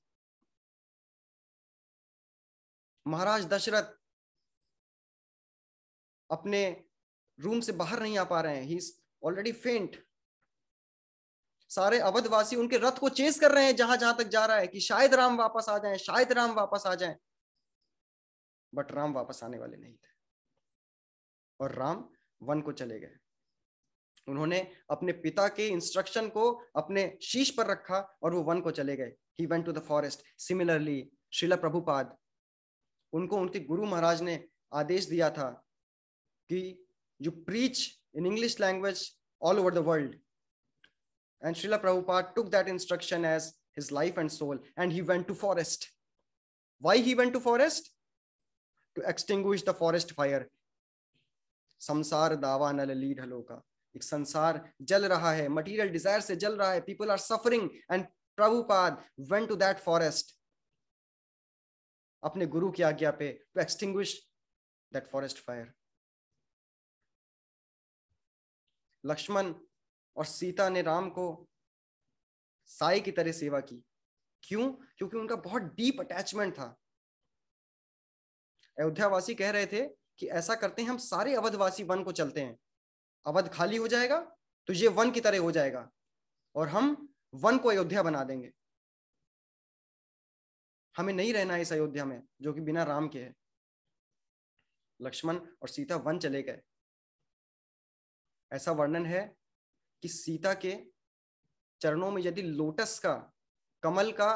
महाराज दशरथ अपने रूम से बाहर नहीं आ पा रहे हैं, ही इज ऑलरेडी फेंट। सारे अवधवासी उनके रथ को चेस कर रहे हैं जहां जहां तक जा रहा है, कि शायद राम वापस आ जाएं, शायद राम वापस आ जाएं। बट राम वापस आने वाले नहीं थे, और राम वन को चले गए। उन्होंने अपने पिता के इंस्ट्रक्शन को अपने शीश पर रखा और वो वन को चले गए। He went to the forest. Similarly Srila Prabhupada, उनको उनके गुरु महाराज ने आदेश दिया था कि you preach in English language all over the world, and Srila Prabhupada took that instruction as his life and soul, and he went to forest. Why he went to forest? To extinguish the forest fire. संसार दावा नल लीढ़ लोका, एक संसार जल रहा है, material Dzire से जल रहा है, people are suffering, and Prabhupada went to that forest अपने गुरु की आज्ञा पे, to extinguish that forest fire. Lakshman और सीता ने राम को साई की तरह सेवा की। क्यों? क्योंकि उनका बहुत डीप अटैचमेंट था। अयोध्यावासी कह रहे थे कि ऐसा करते हैं, हम सारे अवधवासी वन को चलते हैं, अवध खाली हो जाएगा तो ये वन की तरह हो जाएगा, और हम वन को अयोध्या बना देंगे। हमें नहीं रहना इस अयोध्या में जो कि बिना राम के है। लक्ष्मण और सीता वन चले गए। ऐसा वर्णन है कि सीता के चरणों में यदि लोटस का, कमल का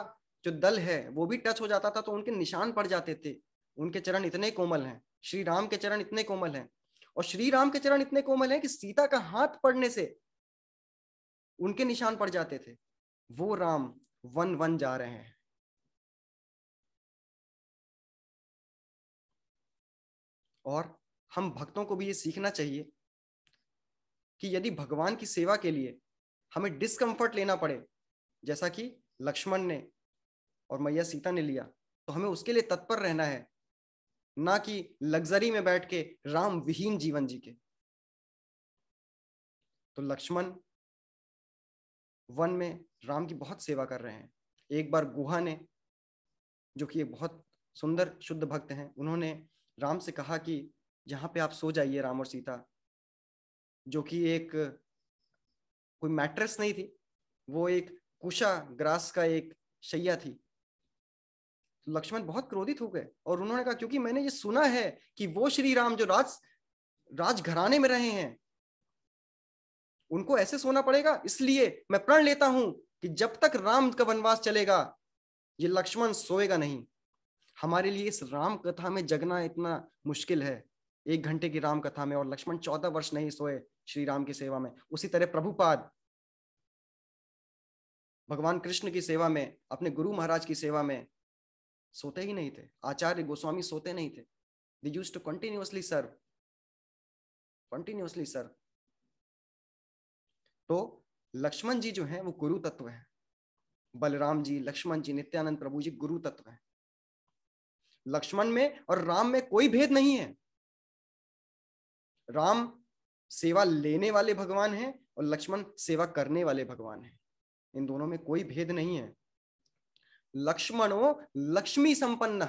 जो दल है वो भी टच हो जाता था तो उनके निशान पड़ जाते थे। उनके चरण इतने कोमल हैं, श्री राम के चरण इतने कोमल हैं। और श्री राम के चरण इतने कोमल हैं कि सीता का हाथ पड़ने से उनके निशान पड़ जाते थे। वो राम वन वन जा रहे हैं। और हम भक्तों को भी ये सीखना चाहिए कि यदि भगवान की सेवा के लिए हमें डिस्कंफर्ट लेना पड़े, जैसा कि लक्ष्मण ने और मैया सीता ने लिया, तो हमें उसके लिए तत्पर रहना है, ना कि लग्जरी में बैठ के राम विहीन जीवन जी के। तो लक्ष्मण वन में राम की बहुत सेवा कर रहे हैं। एक बार गुहा ने, जो कि एक बहुत सुंदर शुद्ध भक्त हैं, उन्होंने राम से कहा कि यहाँ पे आप सो जाइए राम और सीता, जो कि एक कोई मैट्रेस नहीं थी, वो एक कुशा ग्रास का एक शैया थी। तो लक्ष्मण बहुत क्रोधित हो गए और उन्होंने कहा, क्योंकि मैंने ये सुना है कि वो श्री राम जो राजघराने में रहे हैं, उनको ऐसे सोना पड़ेगा, इसलिए मैं प्रण लेता हूं कि जब तक राम का वनवास चलेगा ये लक्ष्मण सोएगा नहीं। हमारे लिए इस राम कथा में जगना इतना मुश्किल है, 1 घंटे की राम कथा में, और लक्ष्मण 14 वर्ष नहीं सोए श्री राम की सेवा में। उसी तरह प्रभुपाद भगवान कृष्ण की सेवा में, अपने गुरु महाराज की सेवा में सोते ही नहीं थे। आचार्य गोस्वामी सोते नहीं थे। They used to continuously serve, continuously serve. तो लक्ष्मण जी जो हैं वो गुरु तत्व हैं। बलराम जी, लक्ष्मण जी, नित्यानंद प्रभु जी गुरु तत्व हैं। लक्ष्मण में और राम में कोई भेद नहीं है। राम सेवा लेने वाले भगवान हैं और लक्ष्मण सेवा करने वाले भगवान हैं। इन दोनों में कोई भेद नहीं है। लक्ष्मणो लक्ष्मी संपन्न।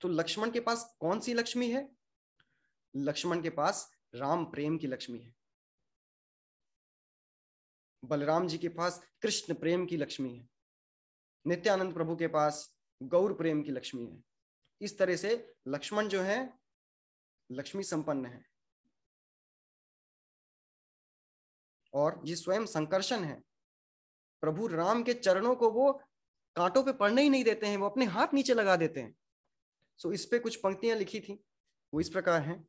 तो लक्ष्मण के पास कौन सी लक्ष्मी है? लक्ष्मण के पास राम प्रेम की लक्ष्मी है। बलराम जी के पास कृष्ण प्रेम की लक्ष्मी है। नित्यानंद प्रभु के पास गौर प्रेम की लक्ष्मी है। इस तरह से लक्ष्मण जो है लक्ष्मी संपन्न है। और ये स्वयं संकर्षण है। प्रभु राम के चरणों को वो कांटों पे पड़ने ही नहीं देते हैं, वो अपने हाथ नीचे लगा देते हैं। सो इस पे कुछ पंक्तियां लिखी थी, वो इस प्रकार हैं।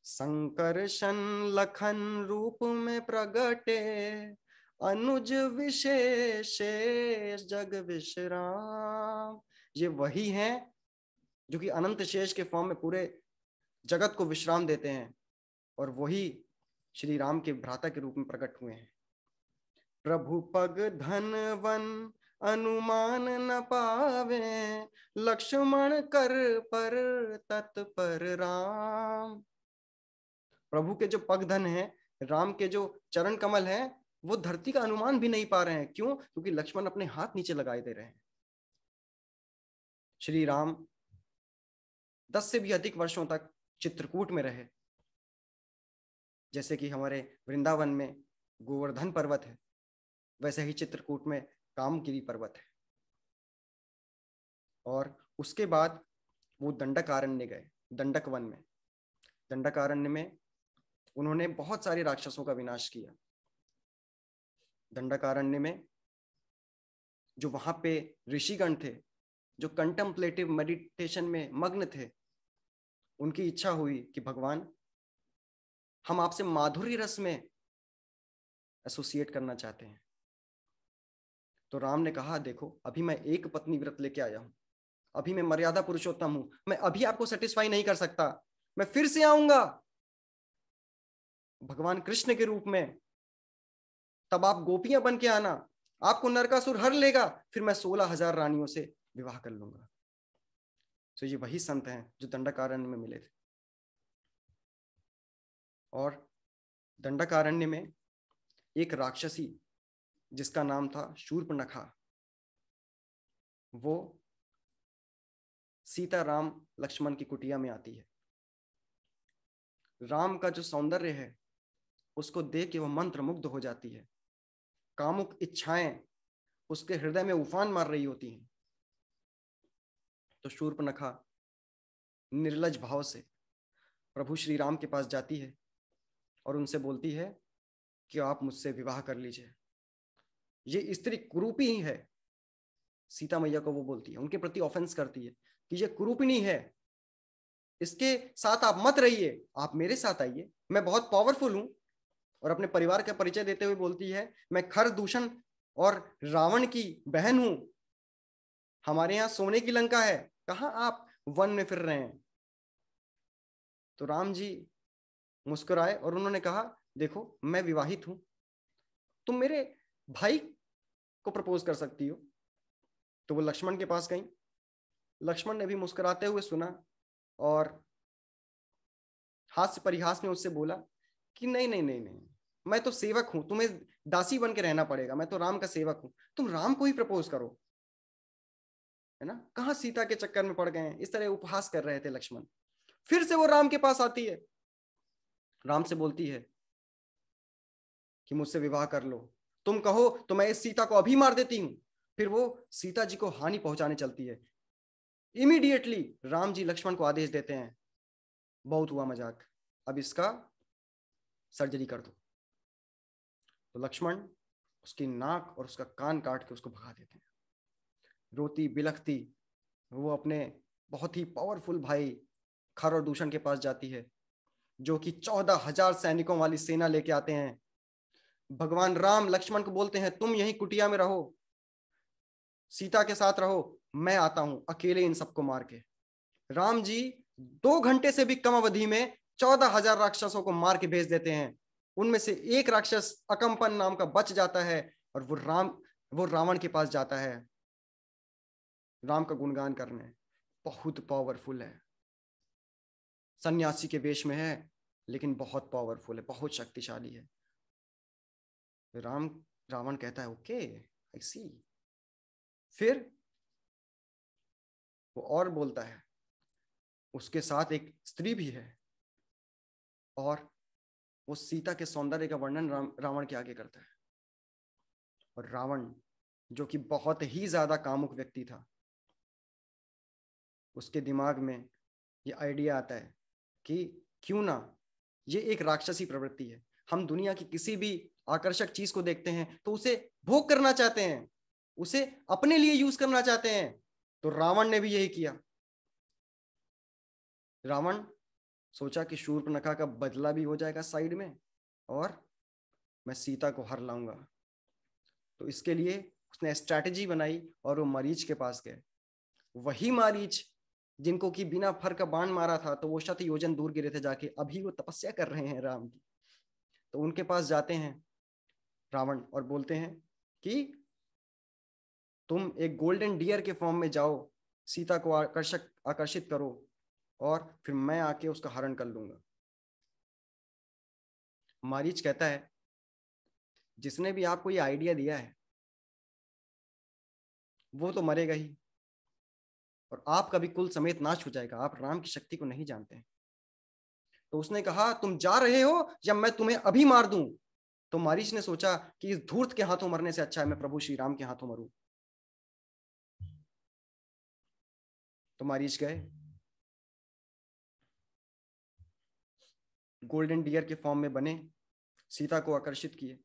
संकर्षण लखन रूप में प्रगटे, अनुज विशेष जग विश्राम। ये वही हैं जो कि अनंत शेष के फॉर्म में पूरे जगत को विश्राम देते हैं, और वही श्री राम के भ्राता के रूप में प्रकट हुए हैं। प्रभु पग धन वन अनुमान न पावे, लक्ष्मण कर पर तत्पर राम। प्रभु के जो पग धन है, राम के जो चरण कमल है, वो धरती का अनुमान भी नहीं पा रहे हैं। क्यों? क्योंकि लक्ष्मण अपने हाथ नीचे लगाए दे रहे हैं। श्री राम 10 से भी अधिक वर्षों तक चित्रकूट में रहे। जैसे कि हमारे वृंदावन में गोवर्धन पर्वत है, वैसे ही चित्रकूट में कामगिरी पर्वत है। और उसके बाद वो दंडकारण्य गए, दंडक वन में। दंडकारण्य में उन्होंने बहुत सारे राक्षसों का विनाश किया। दंडकारण्य में जो वहां पे ऋषिगण थे, जो कंटेम्पलेटिव मेडिटेशन में मग्न थे, उनकी इच्छा हुई कि भगवान हम आपसे माधुर्य रस में एसोसिएट करना चाहते हैं। तो राम ने कहा, देखो अभी मैं एक पत्नी व्रत लेके आया हूं, अभी मैं मर्यादा पुरुषोत्तम हूं, मैं अभी आपको सेटिस्फाई नहीं कर सकता, मैं फिर से आऊंगा भगवान कृष्ण के रूप में, तब आप गोपियां बन के आना, आपको नरकासुर हर लेगा, फिर मैं 16,000 रानियों से विवाह कर लूंगा। तो ये वही संत हैं जो दंडकारण्य में मिले थे। और दंडकारण्य में एक राक्षसी जिसका नाम था शूर्पणखा, वो सीता राम लक्ष्मण की कुटिया में आती है। राम का जो सौंदर्य है उसको देख के वह मंत्र मुग्ध हो जाती है। कामुक इच्छाएं उसके हृदय में उफान मार रही होती हैं। तो शूर्पणखा निर्लज भाव से प्रभु श्री राम के पास जाती है और उनसे बोलती है कि आप मुझसे विवाह कर लीजिए। ये स्त्री कुरूपी ही है, सीता मैया को वो बोलती है, उनके प्रति ऑफेंस करती है कि ये कुरूपिणी है, इसके साथ आप मत रहिए, आप मेरे साथ आइए, मैं बहुत पावरफुल हूं। और अपने परिवार का परिचय देते हुए बोलती है, मैं खर दूषण और रावण की बहन हूं, हमारे यहाँ सोने की लंका है, कहाँ आप वन में फिर रहे हैं। तो राम जी मुस्कुराए और उन्होंने कहा, देखो मैं विवाहित हूं, तुम मेरे भाई को प्रपोज कर सकती हो। तो वो लक्ष्मण के पास गई। लक्ष्मण ने भी मुस्कुराते हुए सुना और हास्य परिहास में उससे बोला कि नहीं नहीं नहीं नहीं, मैं तो सेवक हूं, तुम्हें दासी बन के रहना पड़ेगा, मैं तो राम का सेवक हूं, तुम राम को ही प्रपोज करो, है ना, कहाँ सीता के चक्कर में पड़ गए हैं। इस तरह उपहास कर रहे थे लक्ष्मण। फिर से वो राम के पास आती है, राम से बोलती है कि मुझसे विवाह कर लो, तुम कहो तो मैं इस सीता को अभी मार देती हूं। फिर वो सीता जी को हानि पहुंचाने चलती है। इमीडिएटली राम जी लक्ष्मण को आदेश देते हैं, बहुत हुआ मजाक, अब इसका सर्जरी कर दो। तो लक्ष्मण उसकी नाक और उसका कान काट के उसको भगा देते हैं। रोती बिलखती वो अपने बहुत ही पावरफुल भाई खर और दूषण के पास जाती है, जो कि 14,000 सैनिकों वाली सेना लेके आते हैं। भगवान राम लक्ष्मण को बोलते हैं, तुम यही कुटिया में रहो, सीता के साथ रहो, मैं आता हूं अकेले इन सबको मार के। राम जी 2 घंटे से भी कम अवधि में 14,000 राक्षसों को मार के भेज देते हैं। उनमें से एक राक्षस अकंपन नाम का बच जाता है और वो रावण के पास जाता है राम का गुणगान करने। बहुत पावरफुल है, सन्यासी के वेश में है, लेकिन बहुत पावरफुल है, बहुत शक्तिशाली है। राम रावण कहता है, ओके आई सी। फिर वो और बोलता है, उसके साथ एक स्त्री भी है, और वो सीता के सौंदर्य का वर्णन रावण के आगे करता है। और रावण जो कि बहुत ही ज्यादा कामुक व्यक्ति था, उसके दिमाग में ये आइडिया आता है कि क्यों ना, ये एक राक्षसी प्रवृत्ति है, हम दुनिया की किसी भी आकर्षक चीज को देखते हैं तो उसे भोग करना चाहते हैं, उसे अपने लिए यूज करना चाहते हैं। तो रावण ने भी यही किया। रावण सोचा कि शूर्पणखा का बदला भी हो जाएगा साइड में, और मैं सीता को हर लाऊंगा। तो इसके लिए उसने स्ट्रैटेजी बनाई और वो मरीच के पास गए। वही मारीच जिनको कि बिना फर का बाण मारा था तो वो 100 योजन दूर गिरे थे जाके, अभी वो तपस्या कर रहे हैं राम की। तो उनके पास जाते हैं रावण और बोलते हैं कि तुम एक गोल्डन डियर के फॉर्म में जाओ, सीता को आकर्षित करो, और फिर मैं आके उसका हरण कर लूंगा। मारीच कहता है, जिसने भी आपको ये आइडिया दिया है वो तो मरेगा ही, और आपका भी कुल समेत नाश हो जाएगा, आप राम की शक्ति को नहीं जानते हैं। तो उसने कहा, तुम जा रहे हो या मैं तुम्हें अभी मार दूं। तो मारीच ने सोचा कि इस धूर्त के हाथों मरने से अच्छा है मैं प्रभु श्री राम के हाथों मरूं। तो मारीच गए, गोल्डन डियर के फॉर्म में बने, सीता को आकर्षित किए।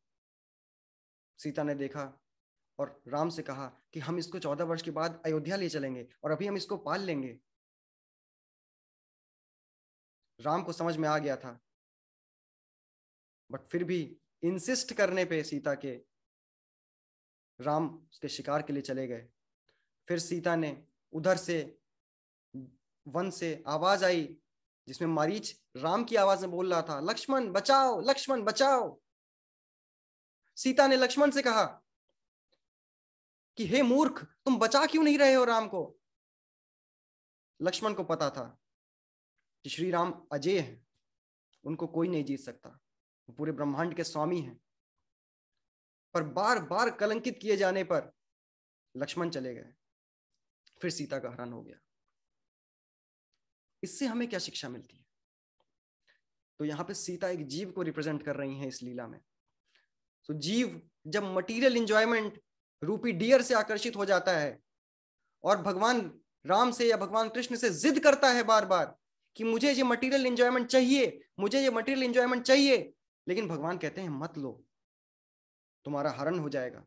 सीता ने देखा और राम से कहा कि हम इसको 14 वर्ष के बाद अयोध्या ले चलेंगे और अभी हम इसको पाल लेंगे। राम को समझ में आ गया था, बट फिर भी इंसिस्ट करने पे सीता के, राम उसके शिकार के लिए चले गए। फिर सीता ने उधर से वन से आवाज आई जिसमें मारीच राम की आवाज में बोल रहा था, लक्ष्मण बचाओ, लक्ष्मण बचाओ। सीता ने लक्ष्मण से कहा कि हे मूर्ख, तुम बचा क्यों नहीं रहे हो राम को। लक्ष्मण को पता था कि श्री राम अजय हैं, उनको कोई नहीं जीत सकता, वो पूरे ब्रह्मांड के स्वामी हैं। पर बार बार कलंकित किए जाने पर लक्ष्मण चले गए। फिर सीता का हरण हो गया। इससे हमें क्या शिक्षा मिलती है? तो यहाँ पे सीता एक जीव को रिप्रेजेंट कर रही हैं इस लीला में। तो जीव जब मटीरियल इंजॉयमेंट रूपी डियर से आकर्षित हो जाता है और भगवान राम से या भगवान कृष्ण से जिद करता है बार बार कि मुझे ये मटीरियल इंजॉयमेंट चाहिए, मुझे ये मटीरियल इंजॉयमेंट चाहिए, लेकिन भगवान कहते हैं मत लो, तुम्हारा हरण हो जाएगा,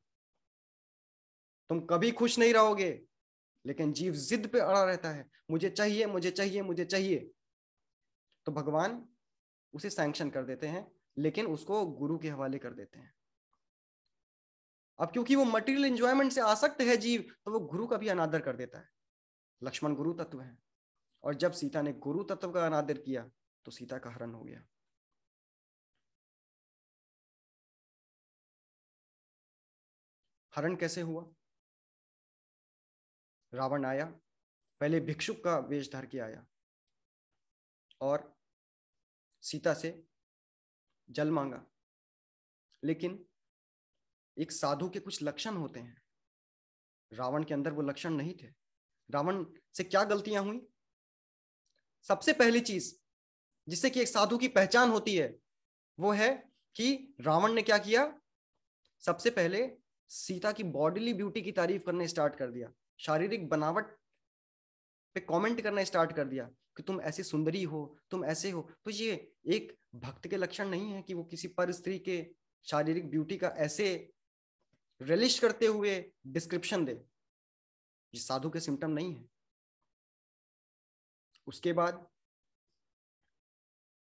तुम कभी खुश नहीं रहोगे। लेकिन जीव जिद पे अड़ा रहता है, मुझे चाहिए मुझे चाहिए मुझे चाहिए। तो भगवान उसे सैंक्शन कर देते हैं, लेकिन उसको गुरु के हवाले कर देते हैं। अब क्योंकि वो मटेरियल एंजॉयमेंट से आसक्त है जीव, तो वो गुरु का भी अनादर कर देता है। लक्ष्मण गुरु तत्व है, और जब सीता ने गुरु तत्व का अनादर किया तो सीता का हरण हो गया। हरण कैसे हुआ? रावण आया, पहले भिक्षुक का वेश धर के आया और सीता से जल मांगा। लेकिन एक साधु के कुछ लक्षण होते हैं, रावण के अंदर वो लक्षण नहीं थे। रावण से क्या गलतियां हुई? सबसे पहली चीज जिससे कि एक साधु की पहचान होती है वो है कि रावण ने क्या किया, सबसे पहले सीता की बॉडीली ब्यूटी की तारीफ करने स्टार्ट कर दिया, शारीरिक बनावट पे कमेंट करना स्टार्ट कर दिया कि तुम ऐसी सुंदरी हो, तुम ऐसे हो। तो ये एक भक्त के लक्षण नहीं है कि वो किसी पर स्त्री के शारीरिक ब्यूटी का ऐसे रिलिश करते हुए डिस्क्रिप्शन दे। ये साधु के सिम्टम नहीं है। उसके बाद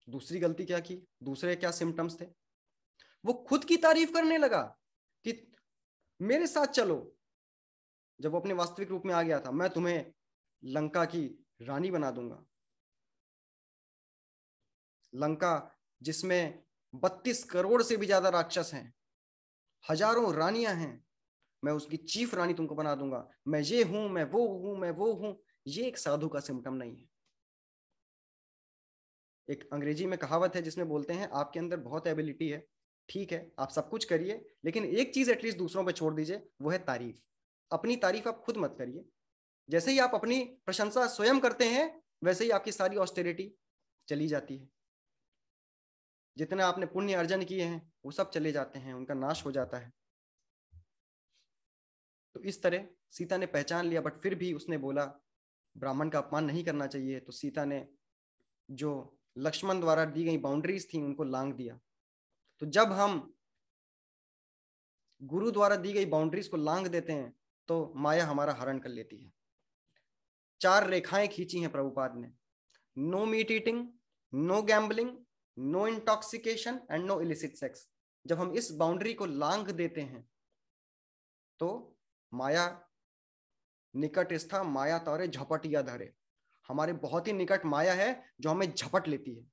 दूसरी गलती क्या की, दूसरे क्या सिम्टम्स थे? वो खुद की तारीफ करने लगा कि मेरे साथ चलो। जब वो अपने वास्तविक रूप में आ गया था, मैं तुम्हें लंका की रानी बना दूंगा। लंका जिसमें 32 करोड़ से भी ज्यादा राक्षस हैं, हजारों रानियां हैं, मैं उसकी चीफ रानी तुमको बना दूंगा। मैं ये हूं, मैं वो हूं, मैं वो हूं। ये एक साधु का सिम्टम नहीं है। एक अंग्रेजी में कहावत है जिसमें बोलते हैं आपके अंदर बहुत एबिलिटी है, ठीक है, आप सब कुछ करिए, लेकिन एक चीज एटलीस्ट दूसरों पे छोड़ दीजिए, वो है तारीफ। अपनी तारीफ आप खुद मत करिए। जैसे ही आप अपनी प्रशंसा स्वयं करते हैं, वैसे ही आपकी सारी ऑस्टेरिटी चली जाती है। जितने आपने पुण्य अर्जन किए हैं वो सब चले जाते हैं, उनका नाश हो जाता है। तो इस तरह सीता ने पहचान लिया, बट फिर भी उसने बोला ब्राह्मण का अपमान नहीं करना चाहिए। तो सीता ने जो लक्ष्मण द्वारा दी गई बाउंड्रीज थी उनको लांघ दिया। तो जब हम गुरु द्वारा दी गई बाउंड्रीज को लांघ देते हैं तो माया हमारा हरण कर लेती है। 4 रेखाएं खींची हैं प्रभुपाद ने: no meat eating, no gambling, no intoxication and no illicit sex. जब हम इस बाउंड्री को लांघ देते हैं तो माया निकट स्था माया तारे झपटिया धरे। हमारे बहुत ही निकट माया है जो हमें झपट लेती है।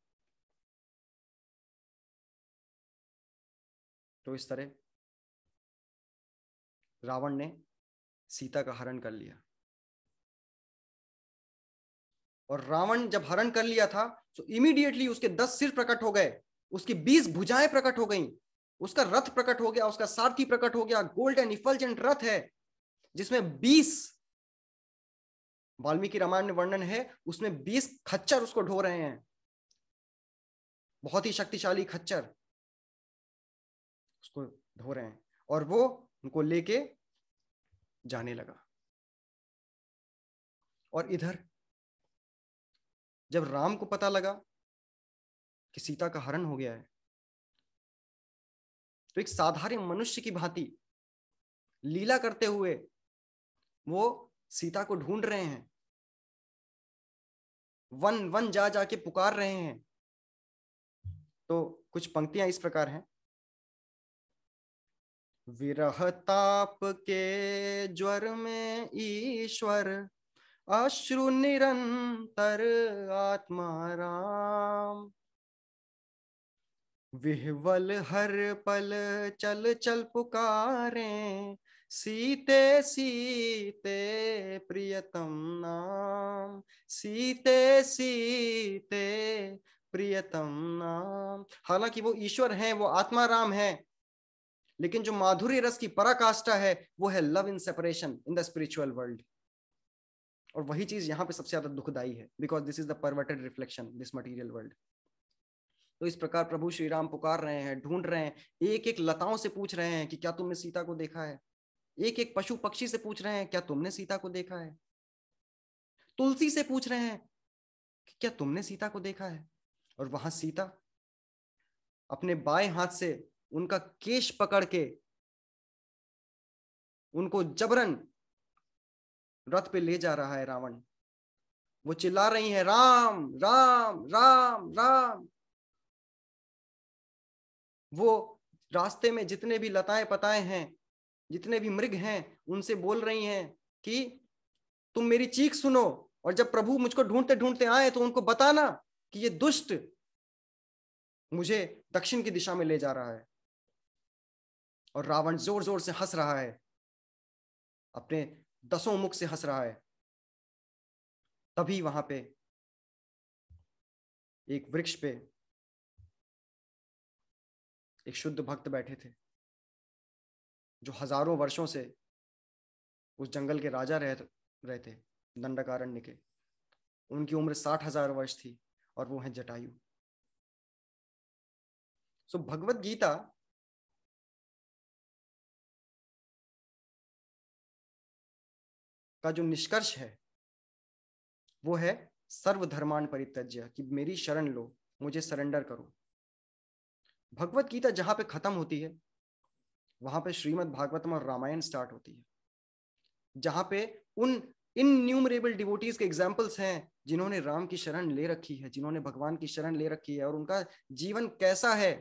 तो इस तरह रावण ने सीता का हरण कर लिया। और रावण जब हरण कर लिया था तो इमीडिएटली उसके 10 सिर प्रकट हो गए, उसकी 20 भुजाएं प्रकट हो गईं, उसका रथ प्रकट हो गया, उसका सारथी प्रकट हो गया। गोल्ड एंड इफल्जेंट रथ है जिसमें 20, वाल्मीकि रामायण में वर्णन है, उसमें 20 खच्चर उसको ढो रहे हैं, बहुत ही शक्तिशाली खच्चर उसको ढो रहे हैं, और वो उनको लेके जाने लगा। और इधर जब राम को पता लगा कि सीता का हरण हो गया है, तो एक साधारण मनुष्य की भांति लीला करते हुए वो सीता को ढूंढ रहे हैं, वन वन जा जाके पुकार रहे हैं। तो कुछ पंक्तियां इस प्रकार हैं: विरह ताप के ज्वर में ईश्वर, अश्रु निरंतर आत्मा राम, विह्वल हर पल चल चल पुकारे, सीते सीते प्रियतम नाम, सीते सीते प्रियतम नाम। हालांकि वो ईश्वर हैं, वो आत्मा राम है, लेकिन जो माधुर्य रस की पराकाष्ठा है वो है love in separation in the spiritual world. और वही चीज यहाँ पे सबसे ज्यादा दुखदाई है, because this is the perverted reflection this material world. तो इस प्रकार प्रभु श्री राम पुकार रहे हैं, ढूंढ रहे हैं, एक एक लताओं से पूछ रहे हैं कि क्या तुमने सीता को देखा है, एक एक पशु पक्षी से पूछ रहे हैं क्या तुमने सीता को देखा है, तुलसी से पूछ रहे हैं कि क्या तुमने सीता को देखा है। और वहां सीता अपने बाएं हाथ से उनका केश पकड़ के उनको जबरन रथ पे ले जा रहा है रावण। वो चिल्ला रही हैं राम राम राम राम। वो रास्ते में जितने भी लताएं पताएं हैं, जितने भी मृग हैं, उनसे बोल रही हैं कि तुम मेरी चीख सुनो, और जब प्रभु मुझको ढूंढते ढूंढते आए तो उनको बताना कि ये दुष्ट मुझे दक्षिण की दिशा में ले जा रहा है। और रावण जोर जोर से हंस रहा है, अपने 10 मुख से हंस रहा है। तभी वहां पे एक वृक्ष पे एक शुद्ध भक्त बैठे थे, जो हजारों वर्षों से उस जंगल के राजा रहे थे, दंडकारण्य के। उनकी उम्र 60,000 वर्ष थी, और वो है जटायु। सो भगवत गीता का जो निष्कर्ष है वो है सर्वधर्मान् परित्यज्य, कि मेरी शरण लो, मुझे सरेंडर करो। भगवत गीता जहां पे खत्म होती है वहां पे श्रीमद् भागवतम और रामायण स्टार्ट होती है, जहां पे उन इनन्यूमरेबल डिवोटीज के एग्जाम्पल्स हैं जिन्होंने राम की शरण ले रखी है, जिन्होंने भगवान की शरण ले रखी है, और उनका जीवन कैसा है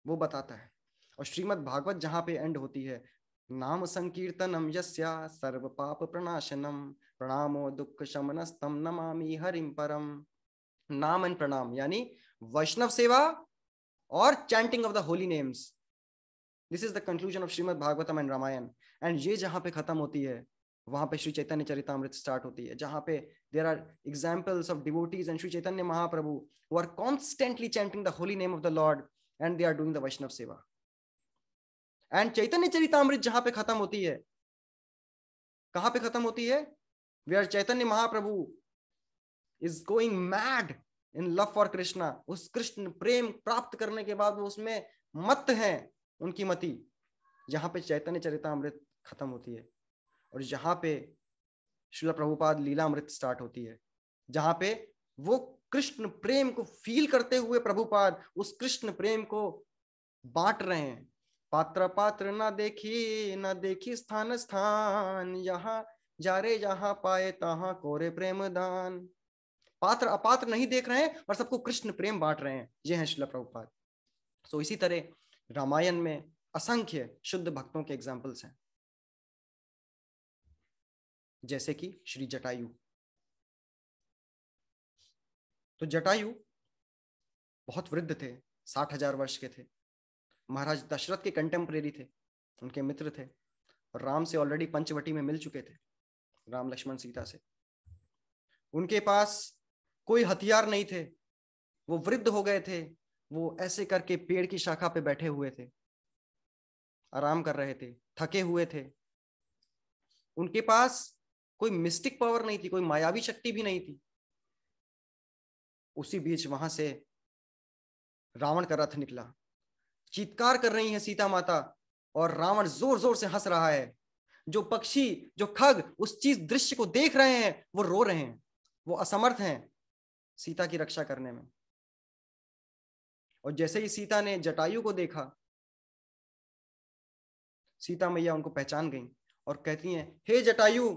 वो बताता है। और श्रीमद् भागवत जहां पे एंड होती है, नाम संकीर्तनम यस्या सर्व पाप प्रणाशनम प्रणामो दुख शमनस्तम नमामि हरिम परम। नाम एंड प्रणाम यानी वैष्णव सेवा और chanting of the holy names, this is the conclusion of Shrimad Bhagavatam and Ramayana. And ये जहां पे खत्म होती है वहां पे श्री चैतन्य चरितामृत स्टार्ट होती है, जहां पे there are examples of devotees and Shri Chaitanya Mahaprabhu who are constantly chanting the holy name of the Lord and they are doing the Vaishnava seva. And चैतन्य चरितामृत जहां पे खत्म होती है, कहां पे खत्म होती है? Where Chaitanya Mahaprabhu is going mad in love for Krishna. उस कृष्ण प्रेम प्राप्त करने के बाद वो उसमें मत हैं, उनकी मति। जहां पे चैतन्य चरितामृत खत्म होती है, और जहां पे श्रील प्रभुपाद लीलामृत स्टार्ट होती है, जहां पे वो कृष्ण प्रेम को फील करते हुए प्रभुपाद उस कृष्ण प्रेम को बांट रहे हैं। पात्र पात्र न देखी स्थान स्थान, यहाँ जा रे जहां पाए तहां कोरे प्रेम दान। पात्र अपात्र नहीं देख रहे हैं और सबको कृष्ण प्रेम बांट रहे हैं। ये है श्रील प्रभुपाद। सो इसी तरह रामायण में असंख्य शुद्ध भक्तों के एग्जाम्पल्स हैं, जैसे कि श्री जटायु। तो जटायु बहुत वृद्ध थे, 60,000 वर्ष के थे, महाराज दशरथ के कंटेम्परेरी थे, उनके मित्र थे, और राम से ऑलरेडी पंचवटी में मिल चुके थे, राम लक्ष्मण सीता से। उनके पास कोई हथियार नहीं थे, वो वृद्ध हो गए थे। वो ऐसे करके पेड़ की शाखा पे बैठे हुए थे, आराम कर रहे थे, थके हुए थे। उनके पास कोई मिस्टिक पावर नहीं थी, कोई मायावी शक्ति भी नहीं थी। उसी बीच वहां से रावण का रथ निकला, चीत्कार कर रही है सीता माता, और रावण जोर जोर से हंस रहा है। जो पक्षी, जो खग उस चीज दृश्य को देख रहे हैं वो रो रहे हैं, वो असमर्थ हैं सीता की रक्षा करने में। और जैसे ही सीता ने जटायु को देखा, सीता मैया उनको पहचान गई और कहती हैं, हे जटायु,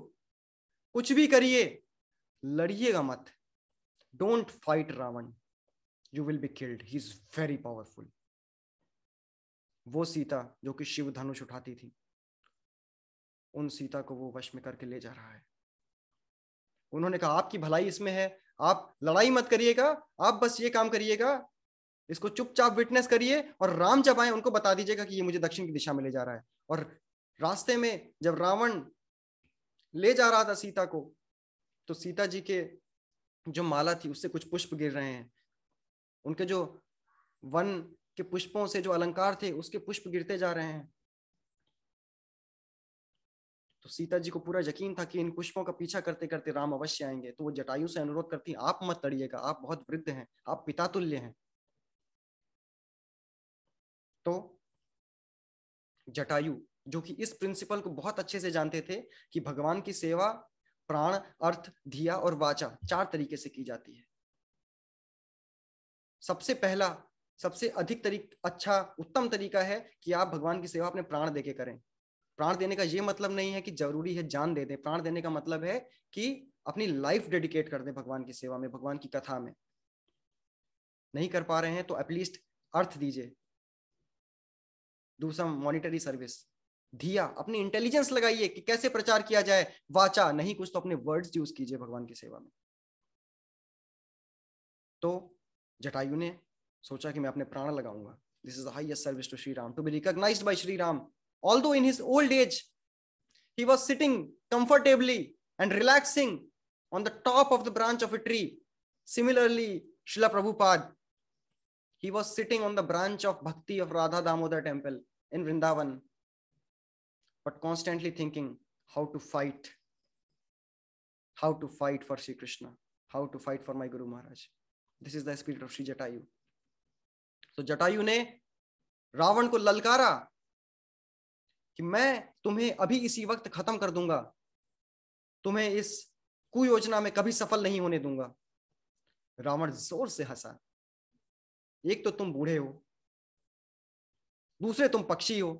कुछ भी करिए, लड़िएगा मत, don't fight Ravana, you will be killed, he is very powerful. वो सीता जो कि शिव धनुष उठाती थी, उन सीता को वो वश में करके ले जा रहा है। उन्होंने कहा, आपकी भलाई इसमें है, आप लड़ाई मत करिएगा, आप बस ये काम करिएगा, इसको चुपचाप विटनेस करिए, और राम जब आए उनको बता दीजिएगा कि ये मुझे दक्षिण की दिशा में ले जा रहा है। और रास्ते में जब रावण ले जा रहा था सीता को, तो सीता जी के जो माला थी उससे कुछ पुष्प गिर रहे हैं, उनके जो वन के पुष्पों से जो अलंकार थे उसके पुष्प गिरते जा रहे हैं। तो सीता जी को पूरा यकीन था कि इन पुष्पों का पीछा करते करते राम अवश्य आएंगे। तो वो जटायु से अनुरोध करती, आप मत लड़िएगा, आप बहुत वृद्ध हैं, आप पिता तुल्य हैं। तो जटायु जो कि इस प्रिंसिपल को बहुत अच्छे से जानते थे कि भगवान की सेवा प्राण, अर्थ, धिया और वाचा 4 तरीके से की जाती है। सबसे पहला, सबसे अधिक अच्छा उत्तम तरीका है कि आप भगवान की सेवा अपने प्राण देके करें। प्राण देने का ये मतलब नहीं है कि जरूरी है जान दे दे। प्राण देने का मतलब है कि अपनी लाइफ डेडिकेट कर दे भगवान की सेवा में, भगवान की कथा में। नहीं कर पा रहे हैं तो एटलीस्ट अर्थ दीजिए, डू सम मॉनिटरी सर्विस। धिया, अपनी इंटेलिजेंस लगाइए कि कैसे प्रचार किया जाए। वाचा नहीं कुछ तो अपने वर्ड्स यूज कीजिए भगवान की सेवा में। तो जटायु ने सोचा कि मैं अपने प्राण लगाऊंगा। This is the highest service to Shri Ram, to be recognised by Shri Ram. Although in his old age he was sitting comfortably and relaxing on the top of the branch of a tree. Similarly, Srila Prabhupada, he was sitting on the branch of Bhakti of Radha Damodar temple in Vrindavan, but constantly thinking how to fight for Sri Krishna, how to fight for my Guru Maharaj. This is the spirit of Sri Jatayu. So Jatayu ने रावण को ललकारा कि मैं तुम्हें अभी इसी वक्त खत्म कर दूंगा, तुम्हें इस कुयोजना में कभी सफल नहीं होने दूंगा। रावण जोर से हंसा। एक तो तुम बूढ़े हो, दूसरे तुम पक्षी हो,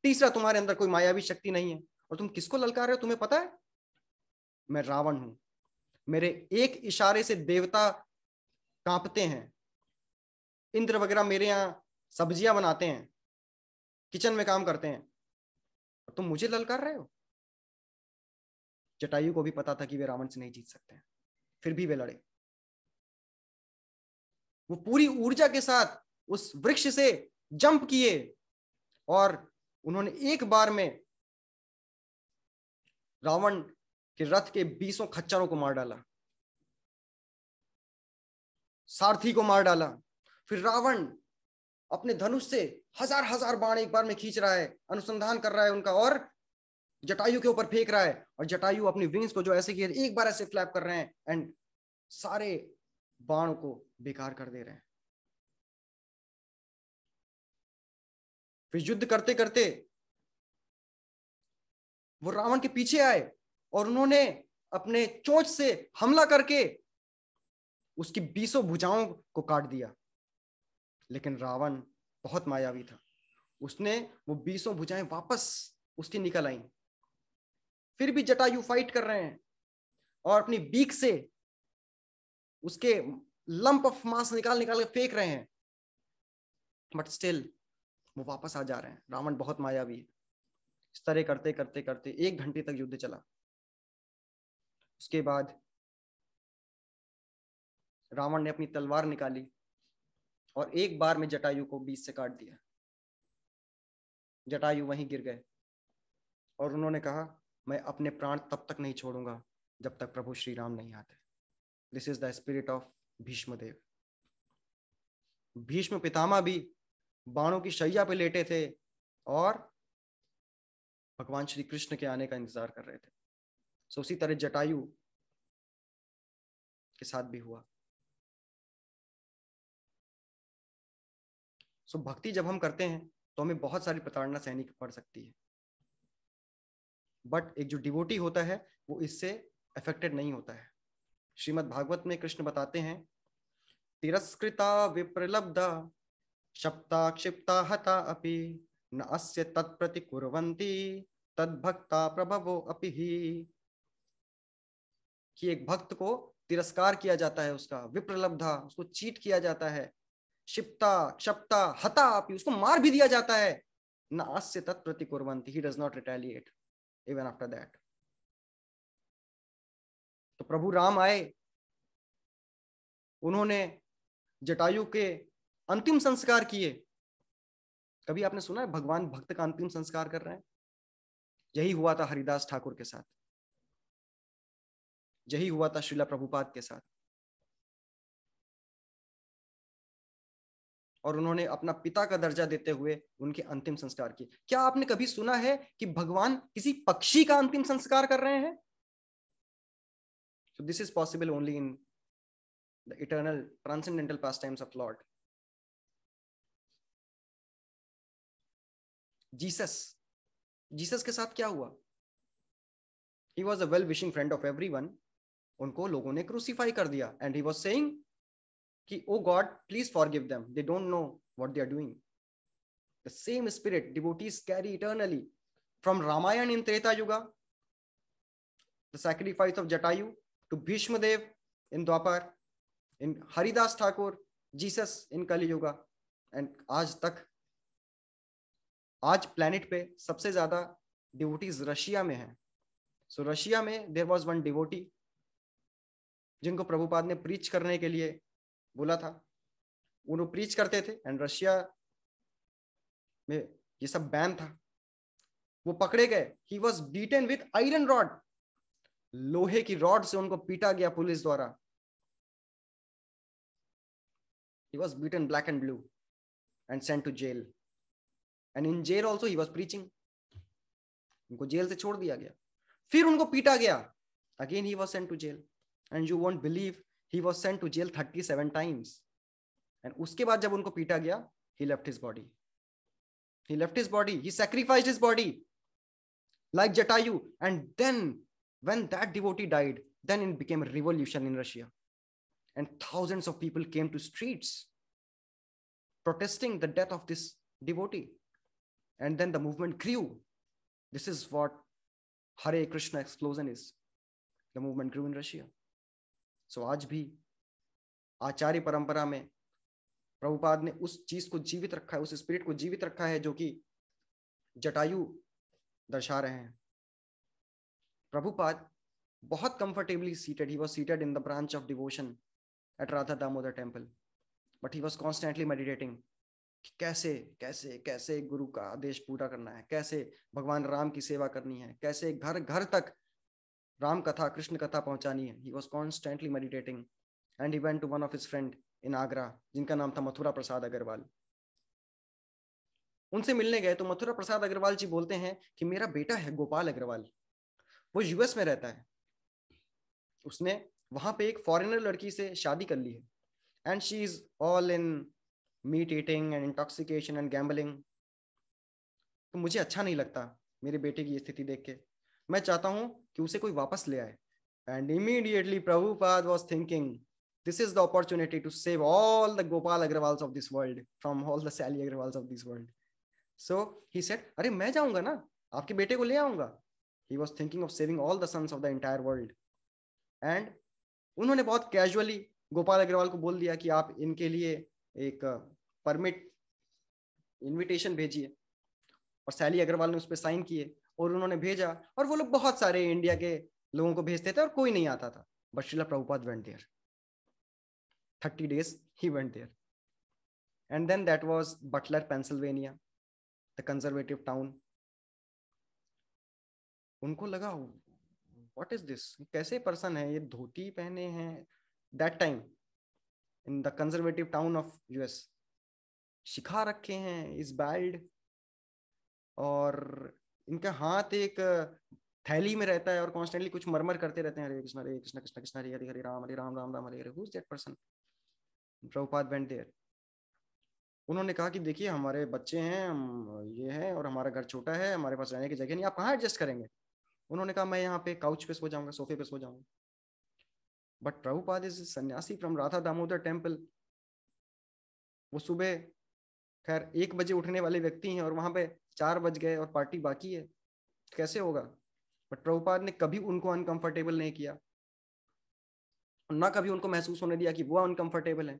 तीसरा तुम्हारे अंदर कोई मायावी शक्ति नहीं है, और तुम किसको ललकार रहे हो? तुम्हें पता है मैं रावण हूं। मेरे एक इशारे से देवता कांपते हैं। इंद्र वगैरह मेरे यहां सब्जियां बनाते हैं, किचन में काम करते हैं, और तुम मुझे ललकार रहे हो। जटायु को भी पता था कि वे रावण से नहीं जीत सकते हैं, फिर भी वे लड़े। वो पूरी ऊर्जा के साथ उस वृक्ष से जंप किए और उन्होंने एक बार में रावण के रथ के 20 खच्चरों को मार डाला, सारथी को मार डाला। फिर रावण अपने धनुष से हजार हजार बाण एक बार में खींच रहा है, अनुसंधान कर रहा है उनका, और जटायु के ऊपर फेंक रहा है। और जटायु अपनी विंग्स को जो ऐसे किए एक बार ऐसे फ्लैप कर रहे हैं एंड सारे बाणों को बेकार कर दे रहे हैं। फिर युद्ध करते करते वो रावण के पीछे आए और उन्होंने अपने चोंच से हमला करके उसकी 20 भुजाओं को काट दिया। लेकिन रावण बहुत मायावी था, उसने वो 20 भुजाएं वापस उसकी निकल आई। फिर भी जटायु फाइट कर रहे हैं और अपनी बीक से उसके लंप ऑफ मांस निकाल निकाल के फेंक रहे हैं, बट स्टिल वो वापस आ जा रहे हैं। रावण बहुत मायावी है। इस तरह करते करते करते 1 घंटे तक युद्ध चला। उसके बाद रावण ने अपनी तलवार निकाली और एक बार में जटायु को बीच से काट दिया। जटायु वहीं गिर गए और उन्होंने कहा मैं अपने प्राण तब तक नहीं छोड़ूंगा जब तक प्रभु श्री राम नहीं आते। This is the spirit of Bhishmadev. Bhishma Pitamah भी बाणों की शैया पे लेटे थे और भगवान श्री कृष्ण के आने का इंतजार कर रहे थे। सो उसी तरह जटायु के साथ भी हुआ। सो भक्ति जब हम करते हैं तो हमें बहुत सारी प्रताड़ना सहनी पड़ सकती है, बट एक जो डिवोटी होता है वो इससे अफेक्टेड नहीं होता है। श्रीमद् भागवत में कृष्ण बताते हैं, तिरस्कृता विप्रलब्धा शप्ता क्षिप्ता हता अपि न अस्य तत्प्रति कुर्वन्ति तद्भक्ता प्रभवो अपि ही। कि एक भक्त को तिरस्कार किया जाता है, उसका विप्रलब्धा, उसको चीट किया जाता है, क्षिप्ता क्षप्ता हता अपि, उसको मार भी दिया जाता है, न अस्य तत्प्रति कुर्वन्ति, he does not retaliate even after that. तो प्रभु राम आए, उन्होंने जटायु के अंतिम संस्कार किए। कभी आपने सुना है भगवान भक्त का अंतिम संस्कार कर रहे हैं? यही हुआ था हरिदास ठाकुर के साथ, यही हुआ था श्रीला प्रभुपाद के साथ। और उन्होंने अपना पिता का दर्जा देते हुए उनके अंतिम संस्कार किए। क्या आपने कभी सुना है कि भगवान किसी पक्षी का अंतिम संस्कार कर रहे हैं? So this is possible only in the eternal transcendental pastimes of Lord. Jesus के साथ क्या हुआ? He was a well-wishing friend of everyone. उनको लोगों ने क्रूसीफाई कर दिया and he was saying कि oh God, please forgive them. They don't know what they are doing. The same spirit devotees carry eternally. From Ramayana in Treta Yuga, the sacrifice of Jatayu, to Bhishma Dev in Dwapar, in Haridas Thakur, Jesus in Kali Yuga, and आज तक, आज planet पे सबसे ज़्यादा devotees Russia में हैं. So Russia में there was one devotee जिनको प्रभुपाद ने preach करने के लिए बोला था. उन्होंने preach करते थे and रशिया में ये सब बैन था. वो पकड़े गए. He was beaten with iron rod. लोहे की रॉड से उनको पीटा गया पुलिस द्वारा. He was beaten black and blue and sent to jail. And in jail also he was preaching. उनको जेल से छोड़ दिया गया. फिर उनको पीटा गया. Again he was sent to jail. And you won't believe he was sent to jail 37 times. And उसके बाद जब उनको पीटा गया, he left his body. He left his body. He sacrificed his body like Jatayu. And then when that devotee died, then it became a revolution in Russia. And thousands of people came to streets protesting the death of this devotee. And then the movement grew. This is what Hare Krishna explosion is. The movement grew in Russia. So आज भी आचार्य परंपरा में प्रभुपाद ने उस चीज को जीवित रखा है, उस स्पिरिट को जीवित रखा है जो कि जटायु दर्शा रहे हैं. प्रभुपाद बहुत comfortably seated, he was seated in the branch of devotion at Radha Damodar temple, but he was constantly meditating. कैसे कैसे कैसे गुरु का आदेश पूरा करना है, कैसे भगवान राम की सेवा करनी है, कैसे घर घर तक राम कथा कृष्ण कथा पहुंचानी है. He was constantly meditating and he went to one of his friend in Agra जिनका नाम था मथुरा प्रसाद अग्रवाल. उनसे मिलने गए तो मथुरा प्रसाद अग्रवाल जी बोलते हैं कि मेरा बेटा है गोपाल अग्रवाल, वो यूएस में रहता है. उसने वहां पे एक फॉरेनर लड़की से शादी कर ली है. And she is all in meat eating and intoxication and gambling. तो मुझे अच्छा नहीं लगता मेरे बेटे की स्थिति देख के. मैं चाहता हूं कि उसे कोई वापस ले आए. And immediately Prabhupada was thinking, this is the opportunity to save all the Gopal Agrawals of this world from all the Sally Agrawals of this world. So he said, अरे मैं जाऊंगा ना, आपके बेटे को ले आऊंगा. He was thinking of saving all the sons of the entire world. And उन्होंने बहुत कैजुअली गोपाल अग्रवाल को बोल दिया कि आप इनके लिए एक परमिट इनविटेशन भेजिए. और सैली अग्रवाल ने उस पर साइन किए और उन्होंने भेजा. और वो लोग बहुत सारे इंडिया के लोगों को भेजते थे और कोई नहीं आता था. But Srila Prabhupada went there. 30 days he went there. And then that was Butler, Pennsylvania, the conservative town. उनको लगा what is this, कैसे पर्सन है ये, धोती पहने हैं. That time in the conservative town of US, शिखा रखे हैं, is bald, और इनका हाथ एक थैली में रहता है और कॉन्स्टेंटली कुछ मरमर करते रहते हैं, Hare Krishna Krishna Krishna Hare Hare, Hare Ram Ram Ram Hare Hare. Who is that person? Prabhupada went there. उन्होंने कहा कि देखिए हमारे बच्चे हैं, हम ये हैं और हमारा घर छोटा है, हमारे पास रहने की जगह नहीं, आप कहाँ एडजस्ट करेंगे. उन्होंने कहा मैं यहाँ पे काउच पे सो जाऊंगा, सोफे पे सो जाऊंगा. बट प्रभुपाद इज सन्यासी फ्रॉम राधा दामोदर टेम्पल. वो सुबह खैर 1 बजे उठने वाले व्यक्ति हैं और वहां पे 4 बज गए और पार्टी बाकी है, कैसे होगा. बट प्रभुपाद ने कभी उनको अनकंफर्टेबल नहीं किया, ना कभी उनको महसूस होने दिया कि वो अनकंफर्टेबल है.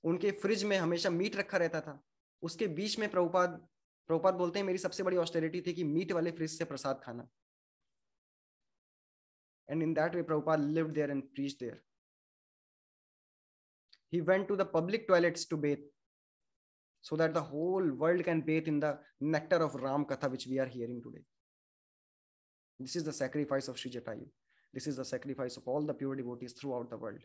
उनके फ्रिज में हमेशा मीट रखा रहता था. उसके बीच में प्रभुपाद बोलते हैं मेरी सबसे बड़ी ऑस्टेरिटी थी कि मीट वाले फ्रिज से प्रसाद खाना. And in that way Prabhupada lived there and preached there. He went to the public toilets to bathe so that the whole world can bathe in the nectar of Ram Katha which we are hearing today. This is the sacrifice of Sri Jatayu. This is the sacrifice of all the pure devotees throughout the world.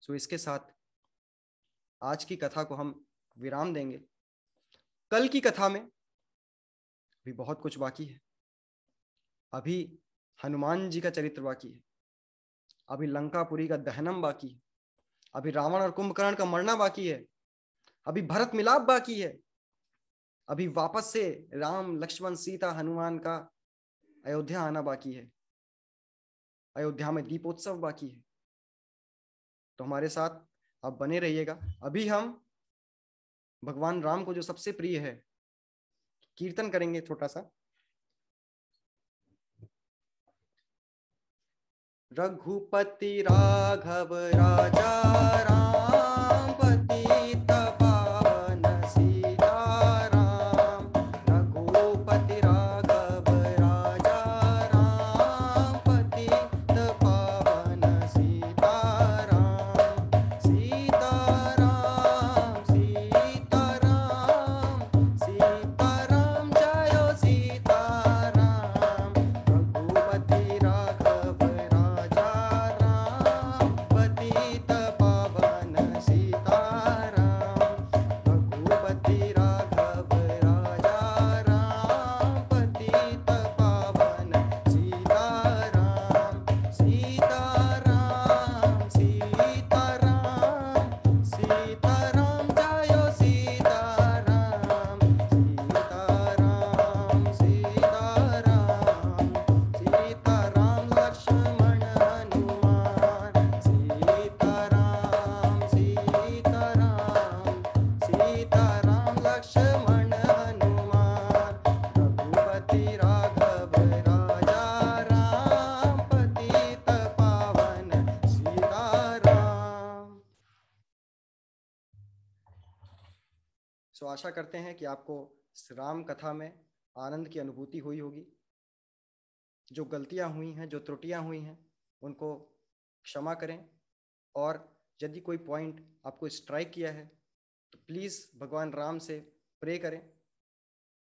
So इसके साथ आज की कथा को हम विराम देंगे. कल की कथा में भी बहुत कुछ बाकी है. अभी हनुमान जी का चरित्र बाकी है, अभी लंकापुरी का दहनम बाकी है, अभी रावण और कुंभकर्ण का मरना बाकी है, अभी भरत मिलाप बाकी है, अभी वापस से राम लक्ष्मण सीता हनुमान का अयोध्या आना बाकी है, अयोध्या में दीपोत्सव बाकी है. तो हमारे साथ आप बने रहिएगा. अभी हम भगवान राम को जो सबसे प्रिय है, कीर्तन करेंगे थोड़ा सा। रघुपति राघव राजा राम, पतित पावन सीताराम। रघुपति राघव राजा राम, पतित पावन सीताराम। सीताराम सीताराम सीताराम जय सीताराम। रघुपति राघव राजा राम, पतित पावन सीताराम। रघुपति राघव राजा राम, पतित पावन सीताराम। सीताराम सीताराम सीताराम जय सीताराम। सीताराम सीताराम सीताराम लक्ष्मण हनुमान। सीताराम सीताराम सीताराम लक्ष्मण हनुमान। रघुपति राघव राजा राम, पतित पावन सीताराम। आशा करते हैं कि आपको इस राम कथा में आनंद की अनुभूति हुई होगी। जो गलतियां हुई हैं, जो त्रुटियां हुई हैं, उनको क्षमा करें। और यदि कोई पॉइंट आपको स्ट्राइक किया है तो प्लीज़ भगवान राम से प्रे करें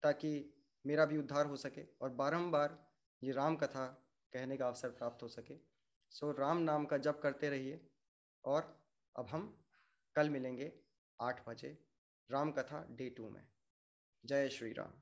ताकि मेरा भी उद्धार हो सके और बारंबार ये राम कथा कहने का अवसर प्राप्त हो सके। राम नाम का जप करते रहिए। और अब हम कल मिलेंगे 8 बजे राम कथा डे 2 में। जय श्री राम।